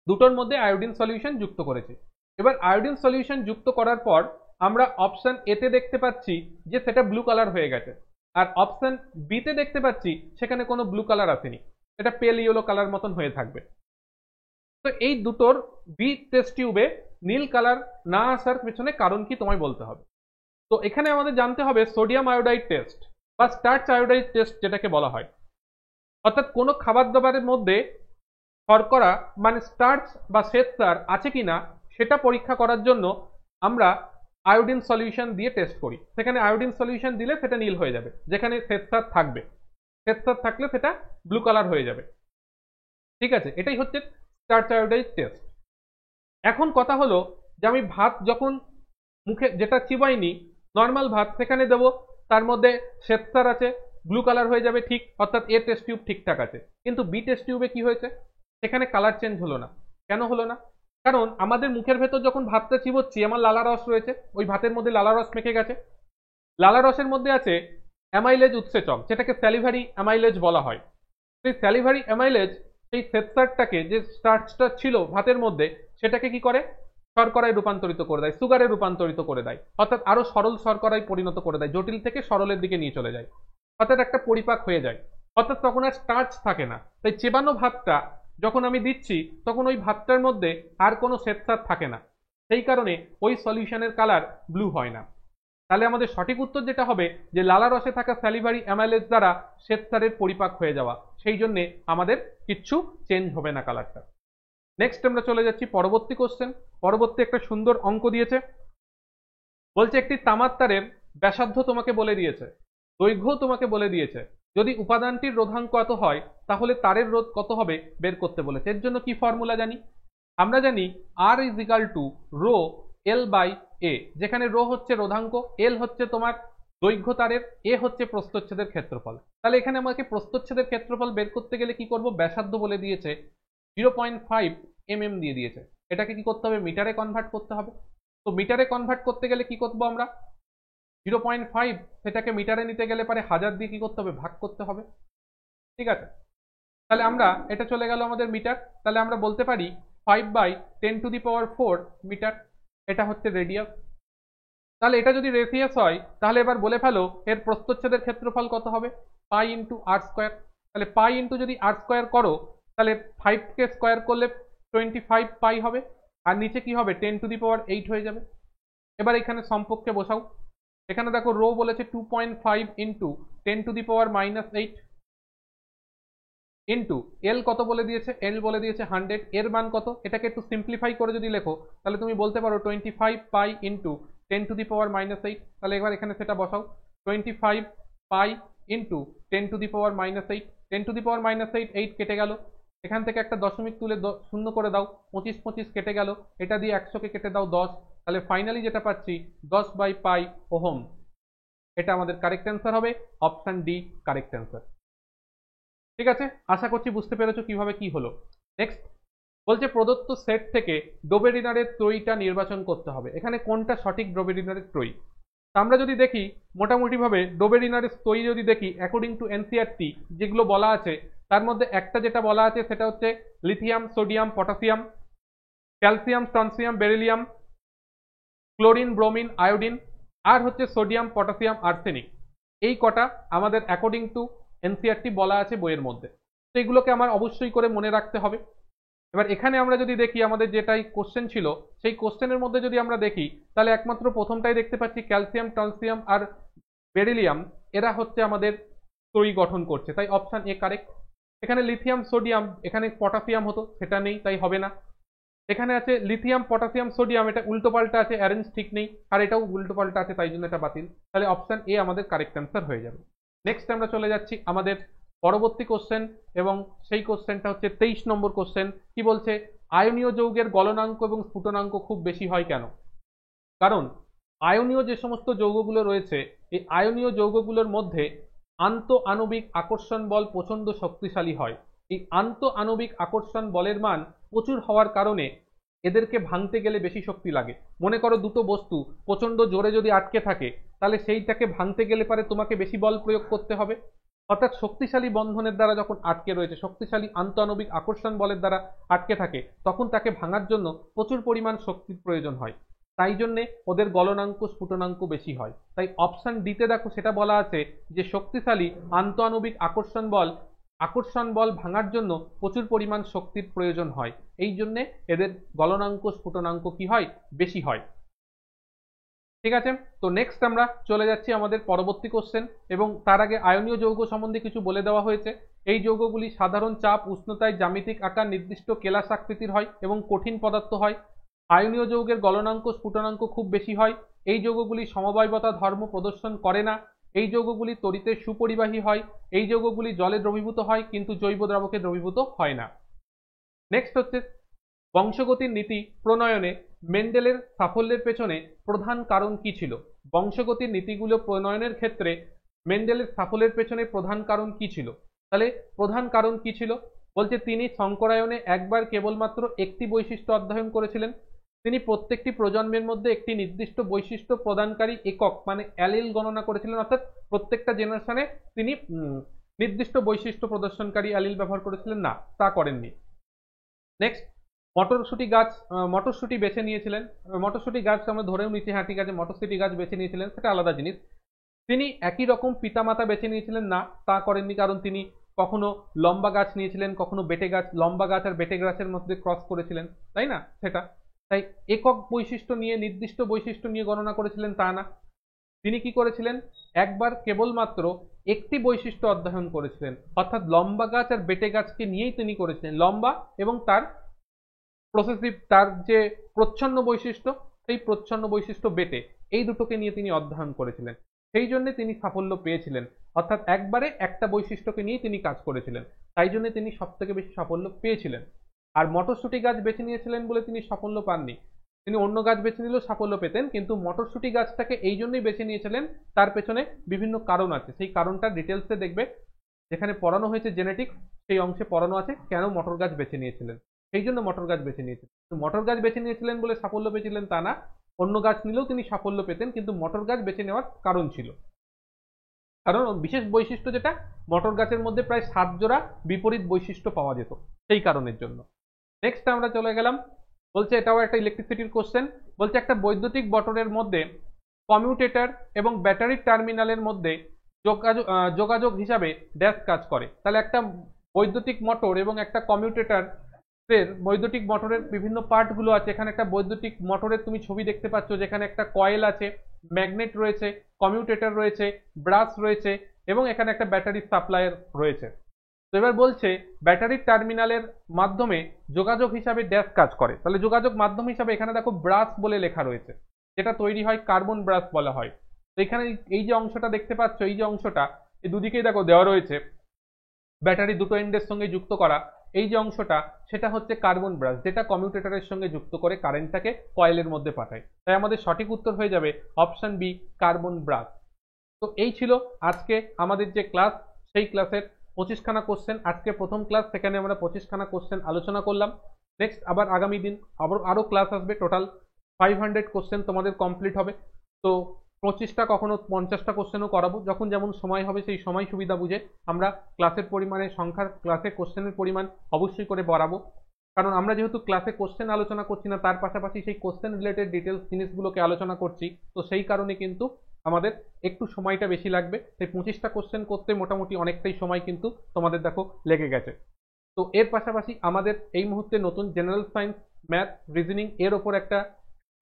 দুটোর মধ্যে আয়োডিন সলিউশন যুক্ত করেছি। এবার আয়োডিন সলিউশন যুক্ত করার পর আমরা অপশন এতে দেখতে পাচ্ছি যে সেটা ব্লু কালার হয়ে গেছে, আর অপশন বিতে দেখতে পাচ্ছি সেখানে কোনো ব্লু কালার আসেনি, এটা পেল ইয়েলো কালার মতন হয়ে থাকবে। তো এই দুটোর বি টেস্ট টিউবে নীল কালার না আসার পেছনে কারণ কি তোমায় বলতে হবে। তো এখানে আমাদের জানতে হবে সোডিয়াম আয়োডাইড টেস্ট বা স্টার্চ আয়োডাইড টেস্ট যেটাকে বলা হয়, অর্থাৎ কোনো খাবার দাবারের মধ্যে শর্করা মানে স্টার্চ বা শ্বেতসার আছে কিনা সেটা পরীক্ষা করার জন্য আমরা আয়োডিন সলিউশন দিয়ে টেস্ট করি। সেখানে আয়োডিন সলিউশন দিলে সেটা নীল হয়ে যাবে, যেখানে শ্বেতসার থাকবে, শ্বেতসার থাকলে সেটা ব্লু কালার হয়ে যাবে। ঠিক আছে, এটাই হচ্ছে স্টার্চ আয়োডাইড টেস্ট। এখন কথা হলো যে আমি ভাত যখন মুখে যেটা চিবাইনি নর্মাল ভাত সেখানে দেবো, তার মধ্যে শ্বেতসার আছে, ব্লু কালার হয়ে যাবে, ঠিক, অর্থাৎ এ টেস্ট টিউব ঠিকঠাক আছে। কিন্তু বি টেস্ট টিউবে কি হয়েছে, সেখানে কালার চেঞ্জ হলো না। কেন হলো না, কারণ আমাদের মুখের ভেতর যখন ভাতটা চিবোচ্ছি আমার লালা রস রয়েছে, ওই ভাতের মধ্যে লালা রস মেখে গেছে, লালা রসের মধ্যে আছে অ্যামাইলেজ উৎসেচক, যেটাকে স্যালিভারি অ্যামাইলেজ বলা হয়। সেই স্যালিভারি অ্যামাইলেজ সেই শ্বেতসারটাকে, যে স্টার্চটা ছিল ভাতের মধ্যে, সেটাকে কি করে শর্করায় রূপান্তরিত করে দেয়, সুগারে রূপান্তরিত করে দেয়, অর্থাৎ আরো সরল শর্করায় পরিণত করে দেয়, জটিল থেকে সরলের দিকে নিয়ে চলে যায়, অর্থাৎ একটা পরিপাক হয়ে যায়, অর্থাৎ তখন আর স্টার্চ থাকে না। তাই চেবানো ভাতটা যখন আমি দিচ্ছি তখন ওই ভাতটার মধ্যে আর কোনো শ্বেতসার থাকে না, সেই কারণে ওই সলিউশনের কালার ব্লু হয় না। তাহলে আমাদের সঠিক উত্তর যেটা হবে যে লালা রসে থাকা স্যালিভারি অ্যামাইলেজ দ্বারা শ্বেতসারের পরিপাক হয়ে যাওয়া, সেই জন্যে আমাদের কিচ্ছু চেঞ্জ হবে না কালারটা। নেক্সট আমরা চলে যাচ্ছি পরবর্তী কোশ্চেন। পরবর্তী একটা সুন্দর অঙ্ক দিয়েছে, বলছে একটি তামার তারের ব্যাসার্ধ তোমাকে বলে দিয়েছে, দৈর্ঘ্য তোমাকে বলে দিয়েছে, যদি উপাদানটির রোধাঙ্ক কত হয় তাহলে তারের রোধ কত হবে বের করতে বলেছে। এর জন্য কি ফর্মুলা জানি, আমরা জানি R is equal to rho L by A, যেখানে রো হচ্ছে রোধাঙ্ক, এল হচ্ছে তোমার দৈর্ঘ্য তারের, এ হচ্ছে প্রস্থচ্ছেদের ক্ষেত্রফল। তাহলে এখানে আমাকে প্রস্থচ্ছেদের ক্ষেত্রফল বের করতে গেলে কি করব, ব্যাসার্ধ বলে দিয়েছে 0.5, দিয়ে দিয়েছে, এটাকে কি করতে হবে, মিটারে কনভার্ট করতে হবে। তো মিটারে কনভার্ট করতে গেলে কি করবো আমরা, 0.5 সেটাকে মিটারে নিতে গেলে পারে 1000 দিয়ে কি করতে হবে, ভাগ করতে হবে। ঠিক আছে, তাহলে আমরা এটা চলে গেল আমাদের মিটার, তাহলে আমরা বলতে পারি 5/10⁴ মিটার, এটা হচ্ছে রেডিয়াস। তাহলে এটা যদি রেডিয়াস হয় তাহলে এবার বলে ফেলো এর প্রস্থচ্ছেদের ক্ষেত্রফল কত হবে, পাই ইন্টু আর স্কোয়ার। তাহলে পাই ইন্টু যদি আর স্কোয়ার করো তাহলে 5কে স্কোয়ার করলে 25 পাই হবে, আর নিচে কি হবে, 10⁸ হয়ে যাবে। এবার এখানে সম্পর্কে বসাও, এখানে দেখো রো বলেছে 2.5 ইন্টু 10⁻⁻8 ইন্টু এল কত বলে দিয়েছে, এল বলে দিয়েছে 100, এর মান কত, এটাকে একটু সিম্পলিফাই করে যদি লেখো তাহলে তুমি বলতে পারো 25 পাই ইন্টু 10⁻⁻8। তাহলে এবার এখানে সেটা বসাও, 25 পাই ইন্টু 10⁻⁻8, 10⁻⁻8 8 কেটে গেল, এখান থেকে একটা দশমিক তুলে শূন্য করে দাও, 25 25 কেটে গেল, এটা দিয়ে 100কে কেটে দাও 10, তাহলে ফাইনালি যেটা পাচ্ছি 10/পাই ওহম। এটা আমাদের কারেক্ট অ্যান্সার হবে, অপশন ডি কারেক্ট অ্যান্সার। ঠিক আছে, আশা করছি বুঝতে পেরেছো কিভাবে কি হলো। নেক্সট বলছে প্রদত্ত সেট থেকে ডোবেরিনারের ত্রয়ীটা নির্বাচন করতে হবে, এখানে কোনটা সঠিক ডোবেরিনারের ত্রয়ী। আমরা যদি দেখি মোটামুটি ভাবে ডোবেরিনারের ত্রয়ী যদি দেখি অ্যাকর্ডিং টু এনসিইআরটি যেগুলো বলা আছে তার মধ্যে একটা যেটা বলা আছে সেটা হচ্ছে lithium, sodium, potassium, calcium, strontium, beryllium, chlorine, bromine, iodine, আর হচ্ছে সোডিয়াম, পটাশিয়াম, আর্সেনিক। এই কটা আমাদের অ্যাকর্ডিং টু এনসিইআরটি বলা আছে বইয়ের মধ্যে, তো এগুলোকে আমার অবশ্যই করে মনে রাখতে হবে। এবার এখানে আমরা যদি দেখি আমাদের যেটাই কোশ্চেন ছিল সেই কোশ্চেনের মধ্যে যদি আমরা দেখি তাহলে একমাত্র প্রথমটাই দেখতে পাচ্ছি ক্যালসিয়াম, টলসিয়াম আর বেরিলিয়াম, এরা হচ্ছে আমাদের ত্রয়ী গঠন করছে, তাই অপশন এ কারেক্ট। এখানে লিথিয়াম, সোডিয়াম, এখানে পটাশিয়াম হতো, সেটা নেই তাই হবে না। এখানে আছে লিথিয়াম, পটাশিয়াম, সোডিয়াম, এটা উল্টো পাল্টা আছে, অ্যারেঞ্জ ঠিক নেই, আর এটাও উল্টো পাল্টা আছে তাই জন্য এটা বাতিল, তাহলে অপশন এ আমাদের কারেক্ট অ্যান্সার হয়ে যাবে। নেক্সট আমরা চলে যাচ্ছি আমাদের পরবর্তী কোশ্চেন, এবং সেই কোশ্চেনটা হচ্ছে 23 নম্বর কোশ্চেন। কি বলছে, আয়নীয় যৌগের গলনাঙ্ক এবং স্ফুটনাঙ্ক খুব বেশি হয় কেন। কারণ আয়নীয় যে সমস্ত যৌগগুলো রয়েছে এই আয়নীয় যৌগগুলোর মধ্যে আন্ত আণবিক আকর্ষণ বল প্রচন্ড শক্তিশালী হয়, এই আন্ত আণবিক আকর্ষণ বলের মান প্রচুর হওয়ার কারণে এদেরকে ভাঙতে গেলে বেশি শক্তি লাগে। মনে করো দুটো বস্তু প্রচন্ড জোরে যদি আটকে থাকে তাহলে সেইটাকে ভাঙতে গেলে পারে তোমাকে বেশি বল প্রয়োগ করতে হবে, অর্থাৎ শক্তিশালী বন্ধনের দ্বারা যখন আটকে রয়েছে, শক্তিশালী আন্তঃআণবিক আকর্ষণ বলের দ্বারা আটকে থাকে, তখন তাকে ভাঙার জন্য প্রচুর পরিমাণ শক্তির প্রয়োজন হয়, তাই জন্যে ওদের গলনাঙ্ক স্ফুটনাঙ্ক বেশি হয়। তাই অপশন ডিতে দেখো সেটা বলা আছে যে শক্তিশালী আন্তঃআণবিক আকর্ষণ বল ভাঙার জন্য প্রচুর পরিমাণ শক্তির প্রয়োজন হয়, এই জন্যে এদের গলনাঙ্ক স্ফুটনাঙ্ক কি হয়, বেশি হয়। ঠিক আছে, তো নেক্সট আমরা চলে যাচ্ছি আমাদের পরবর্তী কোশ্চেন, এবং তার আগে আয়নীয় যৌগ সম্বন্ধে কিছু বলে দেওয়া হয়েছে। এই যৌগগুলি সাধারণ চাপ, উষ্ণতায় জ্যামিতিক আকার, নির্দিষ্ট কেলাস আকৃতির হয় এবং কঠিন পদার্থ হয়। আয়নীয় যৌগের গলনাঙ্ক স্ফুটনাঙ্ক খুব বেশি হয়। এই যৌগগুলি সমবায়বতা ধর্ম প্রদর্শন করে না। এই যৌগগুলি তড়িতের সুপরিবাহী হয়। এই যৌগগুলি জলে দ্রবীভূত হয় কিন্তু জৈব দ্রাবকে দ্রবীভূত হয় না। নেক্সট হচ্ছে বংশগতির নীতি প্রণয়নে মেন্ডেলের সাফল্যের পেছনে প্রধান কারণ কি ছিল। বংশগতির নীতিগুলো প্রণয়নের ক্ষেত্রে মেন্ডেলের সাফল্যের পেছনে প্রধান কারণ কি ছিল। তাহলে প্রধান কারণ কি ছিল, বলছে তিনি সংকরায়নে একবার কেবলমাত্র একটি বৈশিষ্ট্য অধ্যয়ন করেছিলেন। তিনি প্রত্যেকটি প্রজন্মের মধ্যে একটি নির্দিষ্ট বৈশিষ্ট্য প্রদানকারী একক মানে অ্যালিল গণনা করেছিলেন, অর্থাৎ প্রত্যেকটা জেনারেশনে তিনি নির্দিষ্ট বৈশিষ্ট্য প্রদর্শনকারী অ্যালিল ব্যবহার করেছিলেন না, তা করেননি। নেক্সট মটরশুটি বেছে নিয়েছিলেন। মটরশুটি গাছ আমরা ধরেও নিচ্ছি, হ্যাঁ ঠিক আছে, মটরশুটি গাছ বেছে নিয়েছিলেন, সেটা আলাদা জিনিস। তিনি একই রকম পিতামাতা বেছে নিয়েছিলেন না, তা করেননি, কারণ তিনি কখনো লম্বা গাছ নিয়েছিলেন, কখনো বেটে গাছ, লম্বা গাছ আর বেটে গাছের মধ্যে ক্রস করেছিলেন, তাই না, সেটা। তাই একক বৈশিষ্ট্য নিয়ে, নির্দিষ্ট বৈশিষ্ট্য নিয়ে গণনা করেছিলেন তা না। তিনি কি করেছিলেন, একবার কেবলমাত্র একটি বৈশিষ্ট্য অধ্যয়ন করেছিলেন, অর্থাৎ লম্বা গাছ আর বেটে গাছকে নিয়েই তিনি করেছিলেন, লম্বা এবং তার প্রসেসিভ, তার যে প্রচ্ছন্ন বৈশিষ্ট্য, সেই প্রচ্ছন্ন বৈশিষ্ট্য বেটে, এই দুটোকে নিয়ে তিনি অধ্যয়ন করেছিলেন, সেই জন্য তিনি সাফল্য পেয়েছিলেন, অর্থাৎ একবারে একটা বৈশিষ্ট্যকে নিয়ে তিনি কাজ করেছিলেন, তাই জন্য তিনি সব থেকে বেশি সাফল্য পেয়েছিলেন। আর মটরশুটি গাছ বেছে নিয়েছিলেন বলে তিনি সাফল্য পাননি, তিনি অন্য গাছ বেছে নিলেও সাফল্য পেতেন, কিন্তু মটরশুটি গাছটাকে এই জন্যই বেছে নিয়েছিলেন, তার পেছনে বিভিন্ন কারণ আছে, সেই কারণটা ডিটেলসে দেখবে, যেখানে পড়ানো হয়েছে জেনেটিক্স সেই অংশে পড়ানো আছে কেন মটর গাছ বেছে নিয়েছিলেন। সেই জন্য মটর গাছ বেছে নিয়েছিলেন। মটর গাছ বেছে নিয়েছিলেন বলে সাফল্য পেয়েছিলেন তা না, অন্য গাছ নিলেও তিনি সাফল্য পেতেন, কিন্তু মটর গাছ বেছে নেওয়ার কারণ ছিল, কারণ বিশেষ বৈশিষ্ট্য যেটা, মটর গাছের মধ্যে প্রায় 7 জোড়া বিপরীত বৈশিষ্ট্য পাওয়া যেত, সেই কারণের জন্য। নেক্সট আমরা চলে গেলাম, বলছে এটাও একটা ইলেকট্রিসিটির কোশ্চেন। বলছে একটা বৈদ্যুতিক মোটরের মধ্যে কমিউটেটর এবং ব্যাটারি টার্মিনালের মধ্যে যোগাযোগ হিসাবে ড্যাশ কাজ করে। তাহলে একটা বৈদ্যুতিক মোটর এবং একটা কমিউটেটর এর, বৈদ্যুতিক মোটরের বিভিন্ন পার্টগুলো আছে। এখানে একটা বৈদ্যুতিক মোটরের তুমি ছবি দেখতে পাচ্ছ, যেখানে একটা কয়েল আছে, ম্যাগনেট রয়েছে, কমিউটেটর রয়েছে, ব্রাশ রয়েছে এবং এখানে একটা ব্যাটারি সাপ্লায়ার রয়েছে। তো এবার বলছে ব্যাটারির টার্মিনালের মাধ্যমে যোগাযোগ হিসাবে ড্যাশ কাজ করে। তাহলে যোগাযোগ মাধ্যম হিসাবে এখানে দেখো ব্রাশ বলে লেখা রয়েছে, যেটা তৈরি হয় কার্বন ব্রাশ বলা হয়। তো এখানে এই যে অংশটা দেখতে পাচ্ছ, এই যে অংশটা, এই দুদিকেই দেখো দেওয়া রয়েছে ব্যাটারি দুটো এন্ডের সঙ্গে যুক্ত করা, এই যে অংশটা সেটা হচ্ছে কার্বন ব্রাশ, যেটা কমিউটেটরের সঙ্গে যুক্ত করে কারেন্টটাকে কয়েলের মধ্যে পাঠায়। তাই আমাদের সঠিক উত্তর হয়ে যাবে অপশন বি, কার্বন ব্রাশ। তো এই ছিল আজকে আমাদের যে ক্লাস, সেই ক্লাসের 25খানা কোশ্চেন। আজকে প্রথম ক্লাস, সেখানে আমরা 25খানা কোশ্চেন আলোচনা করলাম। নেক্সট আবার আগামী দিন আরো ক্লাস আসবে, টোটাল 500 কোশ্চেন তোমাদের কমপ্লিট হবে। তো 25টা কখনো 50টা কোশ্চেনও করাবো, যখন যেমন সময় হবে সেই সময় সুবিধা বুঝে আমরা ক্লাসের পরিমাণের সংখ্যার, ক্লাসে কোশ্চেনের পরিমাণ অবশ্যই করে বাড়াবো। কারণ আমরা যেহেতু ক্লাসে কোশ্চেন আলোচনা করছি না, তার পাশাপাশি সেই কোশ্চেন রিলেটেড ডিটেলস জিনিসগুলোকে আলোচনা করছি, তো সেই কারণে কিন্তু আমাদের একটু সময়টা বেশি লাগবে। সেই 25টা কোশ্চেন করতে মোটামুটি অনেকটাই সময় কিন্তু তোমাদের দেখো লেগে গেছে। তো এর পাশাপাশি আমাদের এই মুহূর্তে নতুন জেনারেল সায়েন্স, ম্যাথ, রিজনিং এর ওপর একটা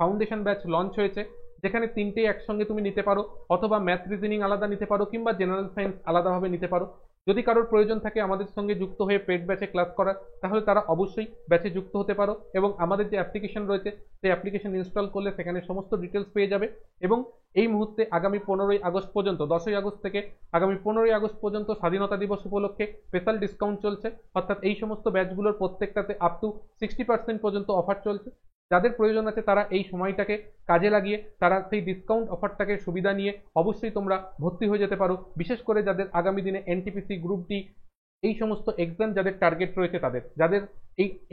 ফাউন্ডেশন ব্যাচ লঞ্চ হয়েছে, যেখানে তিনটেই একসঙ্গে তুমি নিতে পারো, অথবা ম্যাথ রিজনিং আলাদা নিতে পারো কিংবা জেনারেল সায়েন্স আলাদাভাবে নিতে পারো। যদি কারোর প্রয়োজন থাকে আমাদের সঙ্গে যুক্ত হয়ে পেড ব্যাচে ক্লাস করার, তাহলে তারা অবশ্যই ব্যাচে যুক্ত হতে পারো। এবং আমাদের যে অ্যাপ্লিকেশন রয়েছে, সেই অ্যাপ্লিকেশন ইনস্টল করলে সেখানে সমস্ত ডিটেলস পেয়ে যাবে। এবং এই মুহূর্তে আগামী 15ই আগস্ট পর্যন্ত, 10ই আগস্ট থেকে আগামী 15ই আগস্ট পর্যন্ত স্বাধীনতা দিবস উপলক্ষে স্পেশাল ডিসকাউন্ট চলছে, অর্থাৎ এই সমস্ত ব্যাচগুলোর প্রত্যেকটাতে আপ টু 60% পর্যন্ত অফার চলছে। যাদের প্রয়োজন আছে তারা এই সময়টাকে কাজে লাগিয়ে তারা সেই ডিসকাউন্ট অফারটাকে সুবিধা নিয়ে অবশ্যই তোমরা ভর্তি হয়ে যেতে পারো। বিশেষ করে যাদের আগামী দিনে এনটিপিসি, গ্রুপ ডি এই সমস্ত এক্সাম যাদের টার্গেট রয়েছে, তাদের যাদের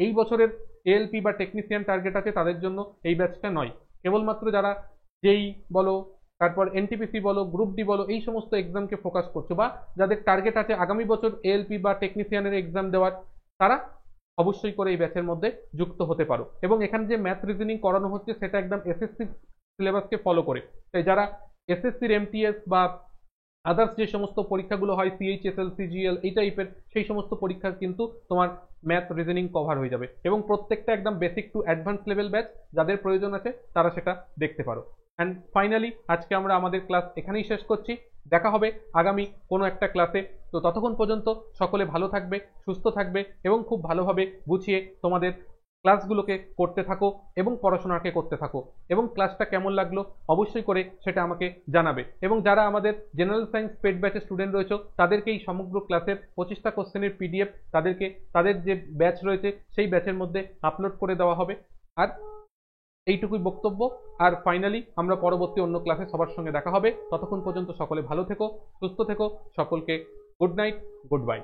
এই বছরের এএলপি বা টেকনিশিয়ান টার্গেট আছে, তাদের জন্য এই ব্যাচটা নয়। কেবলমাত্র যারা যেই বলো, তারপর এনটিপিসি বলো, গ্রুপ ডি বলো, এই সমস্ত এক্সামকে ফোকাস করছো, বা যাদের টার্গেট আছে আগামী বছর এএলপি বা টেকনিশিয়ানের এক্সাম দেওয়ার, তারা অবশ্যই করে এই ব্যাচের মধ্যে যুক্ত হতে পারো। এবং এখানে যে ম্যাথ রিজনিং করানো হচ্ছে সেটা একদম এসএসসি সিলেবাসকে ফলো করে। তাই যারা এসএসসির এমটিএস বা আদার্স যে সমস্ত পরীক্ষাগুলো হয়, সিএইচএসএল, সিজিএল, এই টাইপের, সেই সমস্ত পরীক্ষার কিন্তু তোমার ম্যাথ রিজনিং কভার হয়ে যাবে। এবং প্রত্যেকটা একদম basic to advance level batch, যাদের প্রয়োজন আছে তারা সেটা দেখতে পারো। অ্যান্ড ফাইনালি আজকে আমরা আমাদের ক্লাস এখানেই শেষ করছি। দেখা হবে আগামী কোনো একটা ক্লাসে। তো ততক্ষণ পর্যন্ত সকলে ভালো থাকবে, সুস্থ থাকবে এবং খুব ভালোভাবে গুছিয়ে তোমাদের ক্লাসগুলোকে করতে থাকো এবং পড়াশোনাকে করতে থাকো। এবং ক্লাসটা কেমন লাগলো অবশ্যই করে সেটা আমাকে জানাবে। এবং যারা আমাদের জেনারেল সায়েন্স পেড ব্যাচের স্টুডেন্ট রয়েছে, তাদেরকে এই সমগ্র ক্লাসের 25টা কোশ্চেনের পিডিএফ তাদেরকে তাদের যে ব্যাচ রয়েছে সেই ব্যাচের মধ্যে আপলোড করে দেওয়া হবে। আর এইটুকুই বক্তব্য। আর ফাইনালি আমরা পরবর্তী অন্য ক্লাসে সবার সঙ্গে দেখা হবে। ততক্ষণ পর্যন্ত সকলে ভালো থেকো, সুস্থ থেকো। সকলকে গুড নাইট, গুড বাই।